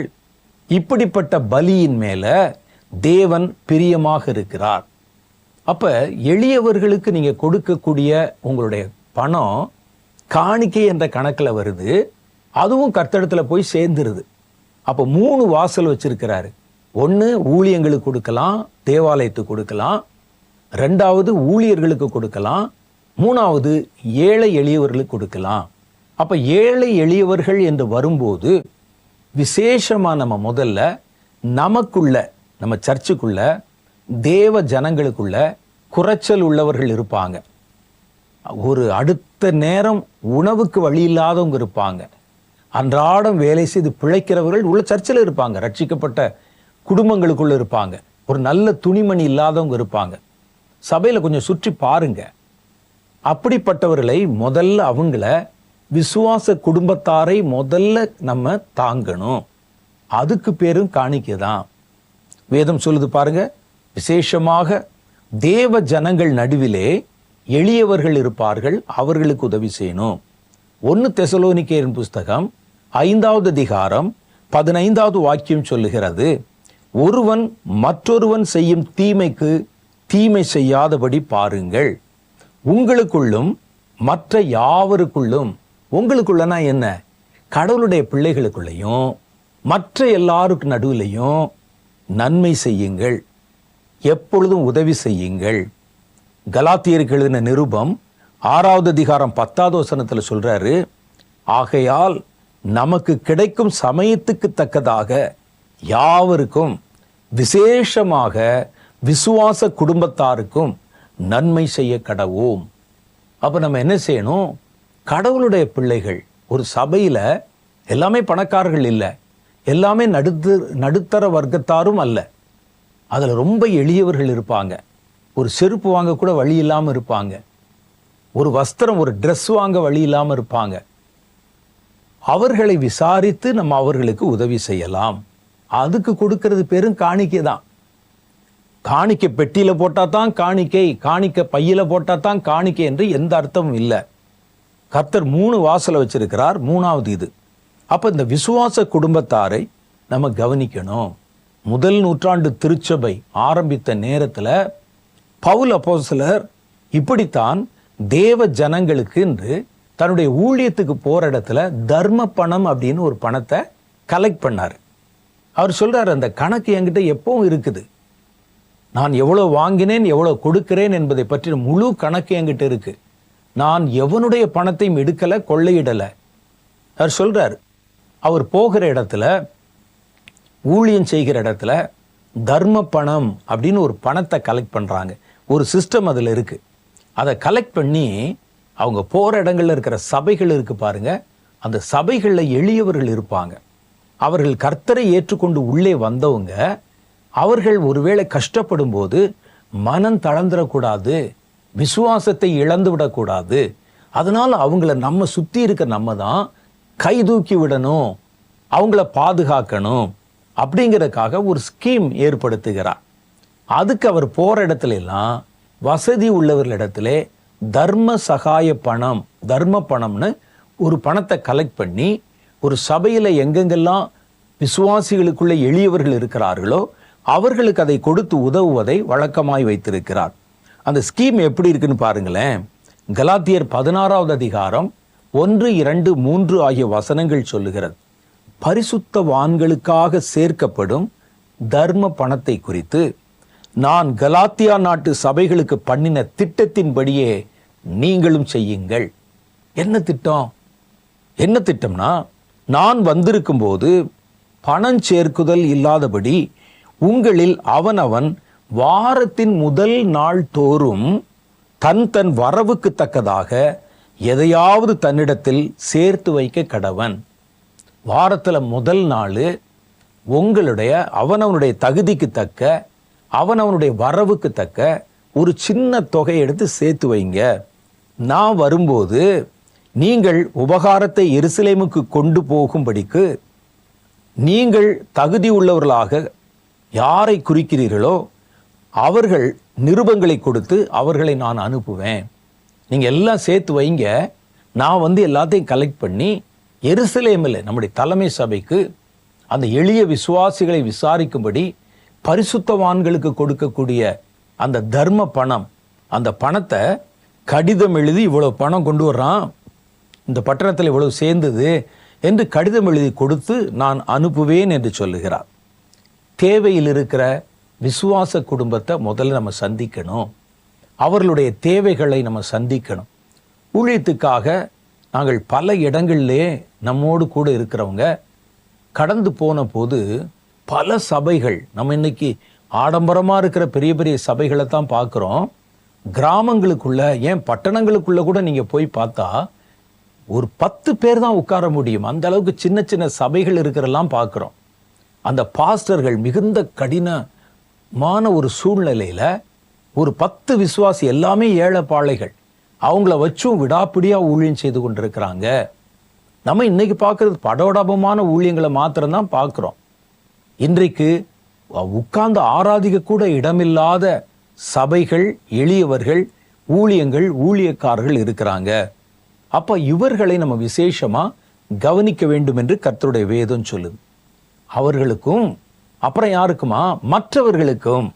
Speaker 1: இப்படிப்பட்ட பலியின் மேல தேவன் பிரியமாக இருக்கிறார். அப்ப எளியவர்களுக்கு நீங்க கொடுக்கக்கூடிய உங்களுடைய பணம் காணிக்கை என்ற கணக்கில் வருது, அதுவும் கர்த்தரிடத்துல போய் சேர்ந்துருது. அப்போ 3 வாசல் வச்சிருக்கிறாரு. ஒன்று ஊழியங்களுக்கு கொடுக்கலாம், தேவாலயத்துக்கு கொடுக்கலாம், 2வது ஊழியர்களுக்கு கொடுக்கலாம், 3வது ஏழை எளியவர்களுக்கு கொடுக்கலாம். அப்போ ஏழை எளியவர்கள் என்று வரும்போது விசேஷமாக நம்ம முதல்ல நமக்குள்ள, நம்ம சர்ச்சுக்குள்ள, தேவ ஜனங்களுக்குள்ள குறைச்சல் உள்ளவர்கள் இருப்பாங்க. ஒரு அடுத்த நேரம் உணவுக்கு வழி இல்லாதவங்க இருப்பாங்க. அன்றாடம் வேலை செய்து பிழைக்கிறவர்கள் உள்ள சர்ச்சில் இருப்பாங்க. ரட்சிக்கப்பட்ட குடும்பங்களுக்குள்ள இருப்பாங்க. ஒரு நல்ல துணிமணி இல்லாதவங்க இருப்பாங்க. சபையில் கொஞ்சம் சுற்றி பாருங்க. அப்படிப்பட்டவர்களை முதல்ல, அவங்கள விசுவாச குடும்பத்தாரை முதல்ல நம்ம தாங்கணும். அதுக்கு பேரும் காணிக்கை தான். வேதம் சொல்லுது பாருங்க, விசேஷமாக தேவ ஜனங்கள் நடுவிலே எளியவர்கள் இருப்பார்கள், அவர்களுக்கு உதவி செய்யணும். 1 தெசலோனிக்கேயரின் புஸ்தகம் 5வது அதிகாரம் 15வது வாக்கியம் சொல்லுகிறது, ஒருவன் மற்றொருவன் செய்யும் தீமைக்கு தீமை செய்யாதபடி பாருங்கள். உங்களுக்குள்ளும் மற்ற யாவருக்குள்ளும், உங்களுக்குள்ளனா என்ன, கடவுளுடைய பிள்ளைகளுக்குள்ளையும் மற்ற எல்லாருக்கு நடுவிலையும் நன்மை செய்யுங்கள், எப்பொழுதும் உதவி செய்யுங்கள். கலாத்தியருக்கு எழுதின நிருபம் 6வது அதிகாரம் 10வது வசனத்தில் சொல்றாரு, ஆகையால் நமக்கு கிடைக்கும் சமயத்துக்கு தக்கதாக யாவருக்கும், விசேஷமாக விசுவாச குடும்பத்தாருக்கும் நன்மை செய்ய கடவோம். அப்ப நம்ம என்ன செய்யணும், கடவுளுடைய பிள்ளைகள், ஒரு சபையில எல்லாமே பணக்காரர்கள் இல்லை, எல்லாமே நடுத்தர வர்க்கத்தாரும் அல்ல. அதுல ரொம்ப எளியவர்கள் இருப்பாங்க. ஒரு செருப்பு வாங்க கூட வழி இல்லாம இருப்பாங்க. ஒரு வஸ்திரம், ஒரு ட்ரெஸ் வாங்க வழி இல்லாம இருப்பாங்க. அவர்களை விசாரித்து நம்ம அவர்களுக்கு உதவி செய்யலாம். அதுக்கு கொடுக்கிறது பெரும் காணிக்கை தான். காணிக்கை பெட்டியில போட்டா தான் காணிக்கை, காணிக்கை பையில போட்டா தான் காணிக்கை என்று எந்த அர்த்தமும் இல்லை. கர்த்தர் 3 வாசலை வச்சிருக்கிறார், 3வது இது. அப்ப இந்த விசுவாச குடும்பத்தாரை நம்ம கவனிக்கணும். முதல் நூற்றாண்டு திருச்சபை ஆரம்பித்த நேரத்தில் பவுல் அப்போஸ்தலர் இப்படித்தான் தேவ ஜனங்களுக்கு என்று தன்னுடைய ஊழியத்துக்கு போற இடத்துல தர்ம பணம் அப்படின்னு ஒரு பணத்தை கலெக்ட் பண்ணார். அவர் சொல்றாரு, அந்த கணக்கு என்கிட்ட எப்பவும் இருக்குது. நான் எவ்வளவு வாங்கினேன், எவ்வளவு கொடுக்கிறேன் என்பதை பற்றி முழு கணக்கு என்கிட்ட இருக்கு. நான் எவனுடைய பணத்தையும் எடுக்கல, கொள்ளையிடல. அவர் சொல்றார், அவர் போகிற இடத்துல, ஊழியம் செய்கிற இடத்துல தர்ம பணம் அப்படின்னு ஒரு பணத்தை கலெக்ட் பண்றாங்க. ஒரு சிஸ்டம் அதுல இருக்கு. அதை கலெக்ட் பண்ணி அவங்க போற இடங்கள்ல இருக்கிற சபைகள் இருக்கு பாருங்க, அந்த சபைகள்ல எளியவர்கள் இருப்பாங்க. அவர்கள் கர்த்தரை ஏற்றுக்கொண்டு உள்ளே வந்தவங்க, அவர்கள் ஒருவேளை கஷ்டப்படும் போது மனம் தளர்ந்துடக்கூடாது, விசுவாசத்தை இழந்து விடக்கூடாது. அதனால அவங்கள நம்ம சுத்தி இருக்க நம்ம தான் கை தூக்கி விடணும், அவங்கள பாதுகாக்கணும் அப்படிங்கிறதுக்காக ஒரு ஸ்கீம் ஏற்படுத்துகிறார். அதுக்கு அவர் போற இடத்துல எல்லாம் வசதி உள்ளவர்களிடத்துல தர்ம சகாய பணம், தர்ம பணம்னு ஒரு பணத்தை கலெக்ட் பண்ணி ஒரு சபையில எங்கெங்கெல்லாம் விசுவாசிகளுக்குள்ள எளியவர்கள் இருக்கிறார்களோ அவர்களுக்கு அதை கொடுத்து உதவுவதை வழக்கமாய் வைத்திருக்கிறார். அந்த ஸ்கீம் எப்படி இருக்குன்னு பாருங்களேன். கலாத்தியர் 16வது அதிகாரம் 1, 2, 3 ஆகிய வசனங்கள் சொல்லுகிறது. பரிசுத்தவான்களுக்காக சேர்க்கப்படும் தர்ம பணத்தை குறித்து நான் கலாத்தியா நாட்டு சபைகளுக்கு பண்ணின திட்டத்தின்படியே நீங்களும் செய்யுங்கள். என்ன திட்டம்? என்ன திட்டம்னா, நான் வந்திருக்கும் போது பணம் சேர்க்குதல் இல்லாதபடி உங்களில் அவனவன் வாரத்தின் முதல் நாள் தோறும் தன் தன் வரவுக்கு தக்கதாக எதையாவது தன்னிடத்தில் சேர்த்து வைக்க கடவன். வாரத்துல முதல் நாள் உங்களுடைய அவனவனுடைய தகுதிக்கு தக்க, அவனவனுடைய வரவுக்கு தக்க ஒரு சின்ன தொகை எடுத்து சேர்த்து வைங்க. நான் வரும்போது நீங்கள் உபகாரத்தை எருசலேமுக்கு கொண்டு போகும்படிக்கு நீங்கள் தகுதி உள்ளவர்களாக யாரை குறிக்கிறீர்களோ அவர்கள் நிருபங்களை கொடுத்து அவர்களை நான் அனுப்புவேன். நீங்க எல்லாம் சேர்த்து வைங்க. நான் வந்து எல்லாத்தையும் கலெக்ட் பண்ணி எருசலேமில் நம்முடைய தலைமை சபைக்கு அந்த எளிய விசுவாசிகளை விசாரிக்கும்படி பரிசுத்தவான்களுக்கு கொடுக்கக்கூடிய அந்த தர்ம பணம், அந்த பணத்தை கடிதம் எழுதி இவ்வளவு பணம் கொண்டு வர்றான், இந்த பட்டணத்தில் இவ்வளவு சேர்ந்தது என்று கடிதம் எழுதி கொடுத்து நான் அனுப்புவேன் என்று சொல்லுகிறார். தேவையில் இருக்கிற விசுவாச குடும்பத்தை முதல்ல நம்ம சந்திக்கணும். அவர்களுடைய தேவைகளை நம்ம சந்திக்கணும். ஊழியத்துக்காக நாங்கள் பல இடங்களிலே நம்மோடு கூட இருக்கிறவங்க கடந்து போன போது பல சபைகள், நம்ம இன்னைக்கு ஆடம்பரமா இருக்கிற பெரிய பெரிய சபைகளை தான் பார்க்கிறோம். கிராமங்களுக்குள்ள, ஏன் பட்டணங்களுக்குள்ள கூட நீங்க போய் பார்த்தா ஒரு 10 பேர் தான் உட்கார முடியும். அந்த அளவுக்கு சின்ன சின்ன சபைகள் இருக்கிறெல்லாம் பார்க்கிறோம். அந்த பாஸ்டர்கள் மிகுந்த கடினமான ஒரு சூழ்நிலையில ஒரு 10 விசுவாசி, எல்லாமே ஏழைப்பாளைகள், அவங்கள வச்சும் விடாப்பிடியா ஊழியம் செய்து கொண்டிருக்கிறாங்க. நம்ம இன்னைக்கு பார்க்கறது படோடபமான ஊழியங்களை மாத்திரம்தான் பார்க்கிறோம். இன்றைக்கு உட்கார்ந்து ஆராதிக்க கூட இடமில்லாத சபைகள், எளியவர்கள், ஊழியங்கள், ஊழியக்காரர்கள் இருக்கிறாங்க. அப்ப இவர்களை நம்ம விசேஷமா கவனிக்க வேண்டும் என்று கர்த்தருடைய வேதம் சொல்லுது. அவர்களுக்கும் அப்புறம் யாருக்குமா? மற்றவர்களுக்கும்.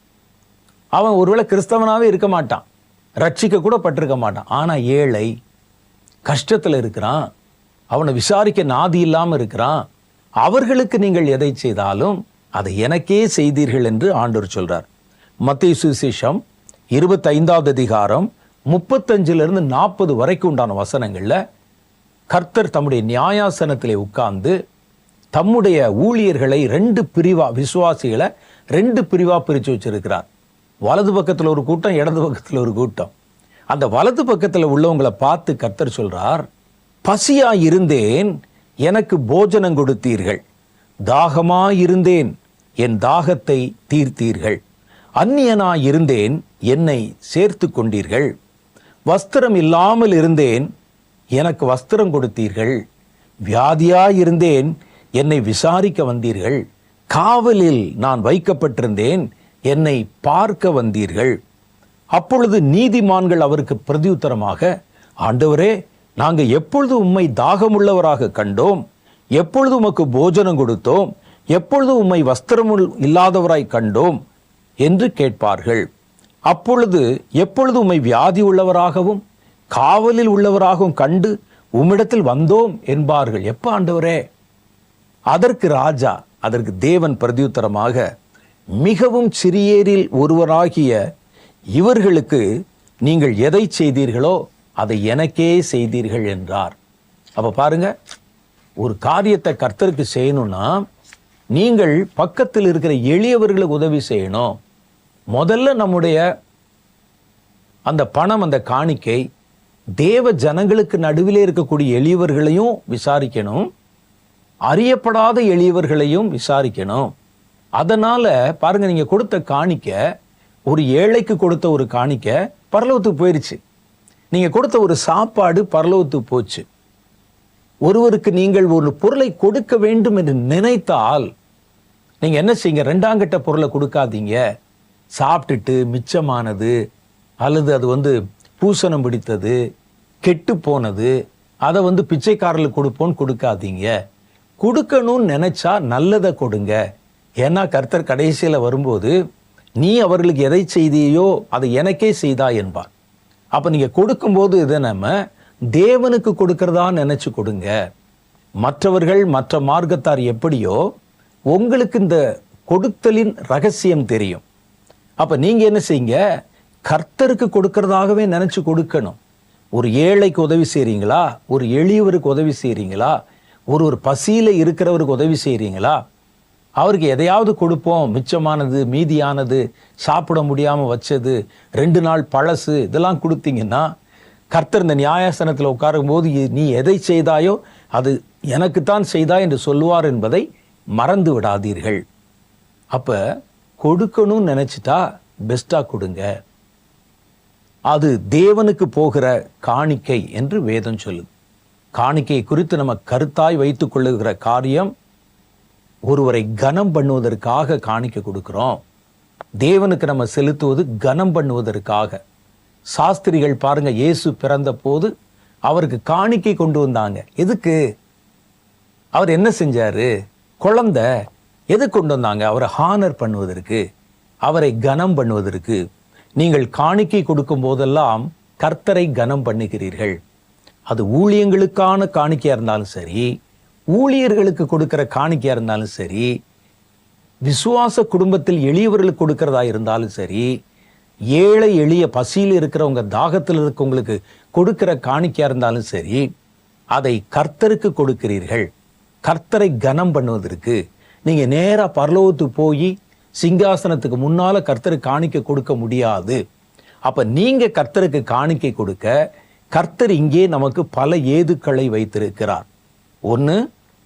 Speaker 1: அவன் ஒருவேளை கிறிஸ்தவனாவே இருக்க மாட்டான், ரட்சிக்க கூட பட்டிருக்க மாட்டான், ஆனா ஏழை, கஷ்டத்துல இருக்கிறான், அவனை விசாரிக்க நாதி இல்லாம இருக்கிறான். அவர்களுக்கு நீங்கள் எதை செய்தாலும் அதை எனக்கே செய்தீர்கள் என்று ஆண்டவர் சொல்றார். மத்தேயு சுவிசேஷம் 25வது அதிகாரம் 35 40 வரைக்கும் உண்டான வசனங்கள்ல கர்த்தர் தம்முடைய நியாயாசனத்திலே உட்கார்ந்து தம்முடைய ஊழியர்களை 2 பிரிவா, விசுவாசிகளை 2 பிரிவா பிரிச்சு வச்சிருக்கிறார். வலது பக்கத்துல ஒரு கூட்டம், இடது பக்கத்துல ஒரு கூட்டம். அந்த வலது பக்கத்துல உள்ளவங்களை பார்த்து கர்த்தர் சொல்றார், பசியா இருந்தேன், எனக்கு போஜனம் கொடுத்தீர்கள். தாகமா இருந்தேன், என் தாகத்தை தீர்த்தீர்கள். அந்நியனா இருந்தேன், என்னை சேர்த்து கொண்டீர்கள். வஸ்திரம் இல்லாமல் இருந்தேன், எனக்கு வஸ்திரம் கொடுத்தீர்கள். வியாதியா இருந்தேன், என்னை விசாரிக்க வந்தீர்கள். காவலில் நான் வைக்கப்பட்டிருந்தேன், என்னை பார்க்க வந்தீர்கள். அப்பொழுது நீதிமான்கள் அவருக்கு பிரதியுத்தரமாக, ஆண்டவரே, நாங்க எப்பொழுது உம்மை தாகமுள்ளவராக கண்டோம்? எப்பொழுது உமக்கு போஜனம் கொடுத்தோம்? எப்பொழுது உம்மை வஸ்திரம் இல்லாதவராய் கண்டோம் என்று கேட்பார்கள். அப்பொழுது எப்பொழுது உம்மை வியாதி உள்ளவராகவும் காவலில் உள்ளவராகவும் கண்டு உம்மிடத்தில் வந்தோம் என்பார்கள். எப்ப ஆண்டவரே? அதற்கு ராஜா, அதற்கு தேவன் பிரதியுத்தரமாக, மிகவும் சிறியேரில் ஒருவராகிய இவர்களுக்கு நீங்கள் எதை செய்தீர்களோ அதை எனக்கே செய்தீர்கள் என்றார். அப்ப பாருங்க, ஒரு காரியத்தை கர்த்தருக்கு செய்யணும்னா நீங்கள் பக்கத்தில் இருக்கிற எளியவர்களுக்கு உதவி செய்யணும். முதல்ல நம்முடைய அந்த பணம், அந்த காணிக்கை தேவ ஜனங்களுக்கு நடுவிலே இருக்கக்கூடிய எளியவர்களையும் விசாரிக்கணும், அறியப்படாத எளியவர்களையும் விசாரிக்கணும். அதனால பாருங்க, நீங்க கொடுத்த காணிக்க, ஒரு ஏழைக்கு கொடுத்த ஒரு காணிக்க பரலோகத்துக்கு போயிருச்சு. நீங்க கொடுத்த ஒரு சாப்பாடு பரலோகத்துக்கு போச்சு. ஒருவருக்கு நீங்கள் ஒரு பொருளை கொடுக்க வேண்டும் என்று நினைத்தால் நீங்க என்ன செய்யுங்க? ரெண்டாங்கட்ட பொருளை கொடுக்காதீங்க. சாப்பிட்டுட்டு மிச்சமானது அல்லது அது பூசணம் பிடித்தது, கெட்டு போனது, அதை பிச்சைக்காரர்களுக்கு கொடுப்போன்னு கொடுக்காதீங்க. கொடுக்கணும்னு நினைச்சா நல்லதை கொடுங்க. ஏன்னா கர்த்தர் கடைசியில வரும்போது, நீ அவர்களுக்கு எதை செய்தியோ அதை எனக்கே செய்தா என்பார். அப்ப நீங்க கொடுக்கும்போது இதை நம்ம தேவனுக்கு கொடுக்கறதா நினைச்சு கொடுங்க. மற்றவர்கள், மற்ற மார்க்கத்தார் எப்படியோ உங்களுக்கு இந்த கொடுத்தலின் ரகசியம் தெரியும். அப்ப நீங்க என்ன செய்யுங்க? கர்த்தருக்கு கொடுக்கறதாகவே நினைச்சு கொடுக்கணும். ஒரு ஏழைக்கு உதவி செய்றீங்களா? ஒரு எளியவருக்கு உதவி செய்றீங்களா? ஒரு பசியில இருக்கிறவருக்கு உதவி செய்றீங்களா? அவருக்கு எதையாவது கொடுப்போம், மிச்சமானது, மீதியானது, சாப்பிட முடியாம வச்சது, 2 நாள் பழசு, இதெல்லாம் கொடுத்தீங்கன்னா கர்த்தர் இந்த நியாயாசனத்தில் உட்காரும் போது நீ எதை செய்தாயோ அது எனக்குத்தான் செய்தாய் என்று சொல்லுவார் என்பதை மறந்து விடாதீர்கள். அப்ப கொடுக்கணும்னு நினைச்சிட்டா பெஸ்டா கொடுங்க. அது தேவனுக்கு போகிற காணிக்கை என்று வேதம் சொல்லுது. காணிக்கை குறித்து நம்ம கருத்தாய் வைத்துக் கொள்ளுகிற காரியம், ஒருவரை கனம் பண்ணுவதற்காக காணிக்கை கொடுக்கிறோம். தேவனுக்கு நம்ம செலுத்துவது கனம் பண்ணுவதற்காக. சாஸ்திரிகள் பாருங்க, இயேசு பிறந்த போது அவருக்கு காணிக்கை கொண்டு வந்தாங்க. எதுக்கு? அவர் என்ன செஞ்சாரு? குழந்தை. எது கொண்டு வந்தாங்க? அவரை ஹானர் பண்ணுவதற்கு, அவரை கனம் பண்ணுவதற்கு. நீங்கள் காணிக்கை கொடுக்கும் போதெல்லாம் கர்த்தரை கனம் பண்ணுகிறீர்கள். அது ஊழியங்களுக்கான காணிக்கையா இருந்தாலும் சரி, ஊழியர்களுக்கு கொடுக்கிற காணிக்கையா இருந்தாலும் சரி, விசுவாச குடும்பத்தில் எளியவர்களுக்கு கொடுக்கிறதா இருந்தாலும் சரி, ஏழை எளிய பசியில் இருக்கிறவங்க, தாகத்தில் இருக்கவங்களுக்கு கொடுக்கிற காணிக்கையா இருந்தாலும் சரி, அதை கர்த்தருக்கு கொடுக்கிறீர்கள். கர்த்தரை கனம் பண்ணுவதற்கு. நீங்க நேரா பரலோகத்துக்கு போய் சிங்காசனத்துக்கு முன்னால கர்த்தருக்கு காணிக்கை கொடுக்க முடியாது. அப்ப நீங்க கர்த்தருக்கு காணிக்கை கொடுக்க கர்த்தர் இங்கே நமக்கு பல ஏதுக்களை வைத்திருக்கிறார். ஒன்று,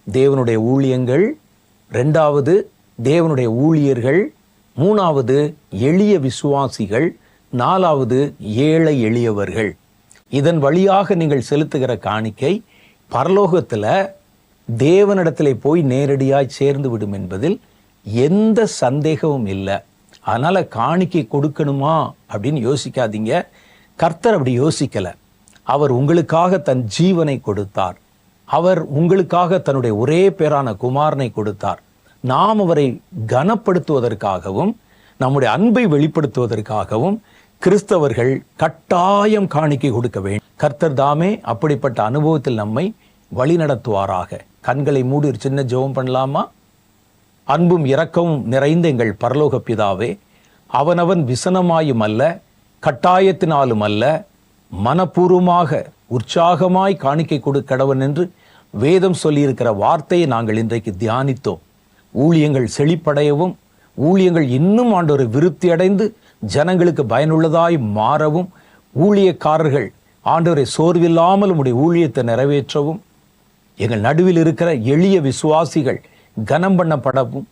Speaker 1: தேவனுடைய ஊழியங்கள். 2வது, தேவனுடைய ஊழியர்கள். 3வது, எளிய விசுவாசிகள். 4வது, ஏழை எளியவர்கள். இதன் வழியாக நீங்கள் செலுத்துகிற காணிக்கை பரலோகத்துல தேவனிடத்திலே போய் நேரடியாய் சேர்ந்து விடும் என்பதில் எந்த சந்தேகமும் இல்லை. அதனால காணிக்கை கொடுக்கணுமா அப்படின்னு யோசிக்காதீங்க. கர்த்தர் அப்படி யோசிக்கல. அவர் உங்களுக்காக தன் ஜீவனை கொடுத்தார். அவர் உங்களுக்காக தன்னுடைய ஒரே பேரான குமாரனை கொடுத்தார். நாம் அவரை கனப்படுத்துவதற்காகவும் நம்முடைய அன்பை வெளிப்படுத்துவதற்காகவும் கிறிஸ்தவர்கள் கட்டாயம் காணிக்கை கொடுக்க வேண்டும். கர்த்தர் தாமே அப்படிப்பட்ட அனுபவத்தில் நம்மை வழி நடத்துவாராக. கண்களை மூடி ஒரு சின்ன ஜெபம் பண்ணலாமா? அன்பும் இரக்கமும் நிறைந்த எங்கள் பரலோக பிதாவே, அவனவன் விசனமாயும் அல்ல, கட்டாயத்தினாலும் அல்ல, மனப்பூர்வமாக உற்சாகமாய் காணிக்கை கொடுக்கடவன் என்று வேதம் சொல்லியிருக்கிற வார்த்தையை நாங்கள் இன்றைக்கு தியானித்தோம். ஊழியங்கள் செழிப்படையவும், ஊழியங்கள் இன்னும் ஆண்டவரை விருத்தி அடைந்து ஜனங்களுக்கு பயனுள்ளதாய் மாறவும், ஊழியக்காரர்கள் ஆண்டவரை சோர்வில்லாமல் உடைய ஊழியத்தை நிறைவேற்றவும், எங்கள் நடுவில் இருக்கிற எளிய விசுவாசிகள் கனம் பண்ணப்படவும்,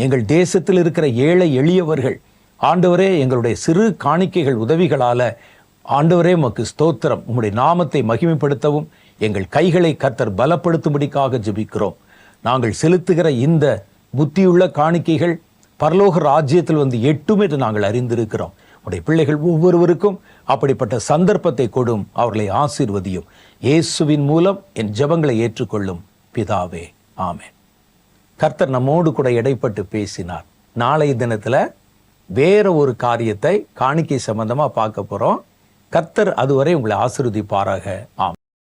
Speaker 1: எங்கள் தேசத்தில் இருக்கிற ஏழை எளியவர்கள் ஆண்டவரே எங்களுடைய சிறு காணிக்கைகள் உதவிகளால ஆண்டவரே உமக்கு ஸ்தோத்திரம், உம்முடைய நாமத்தை மகிமைப்படுத்தவும் எங்கள் கைகளை கர்த்தர் பலப்படுத்தும்படிக்காக ஜெபிக்கிறோம். நாங்கள் செலுத்துகிற இந்த புத்தியுள்ள காணிக்கைகள் பரலோக ராஜ்யத்தில் எட்டும் என்று நாங்கள் அறிந்திருக்கிறோம். உடைய பிள்ளைகள் ஒவ்வொருவருக்கும் அப்படிப்பட்ட சந்தர்ப்பத்தை கொடும், அவர்களை ஆசீர்வதியும். இயேசுவின் மூலம் என் ஜெபங்களை ஏற்றுக்கொள்ளும் பிதாவே, ஆமென். கர்த்தர் நம்மோடு கூட இடைப்பட்டு பேசினார். நாளைய தினத்துல வேற ஒரு காரியத்தை காணிக்கை சம்பந்தமா பார்க்க போறோம். கர்த்தர் அதுவரை உங்களை ஆசீர்வதிப்பாராக. ஆம்.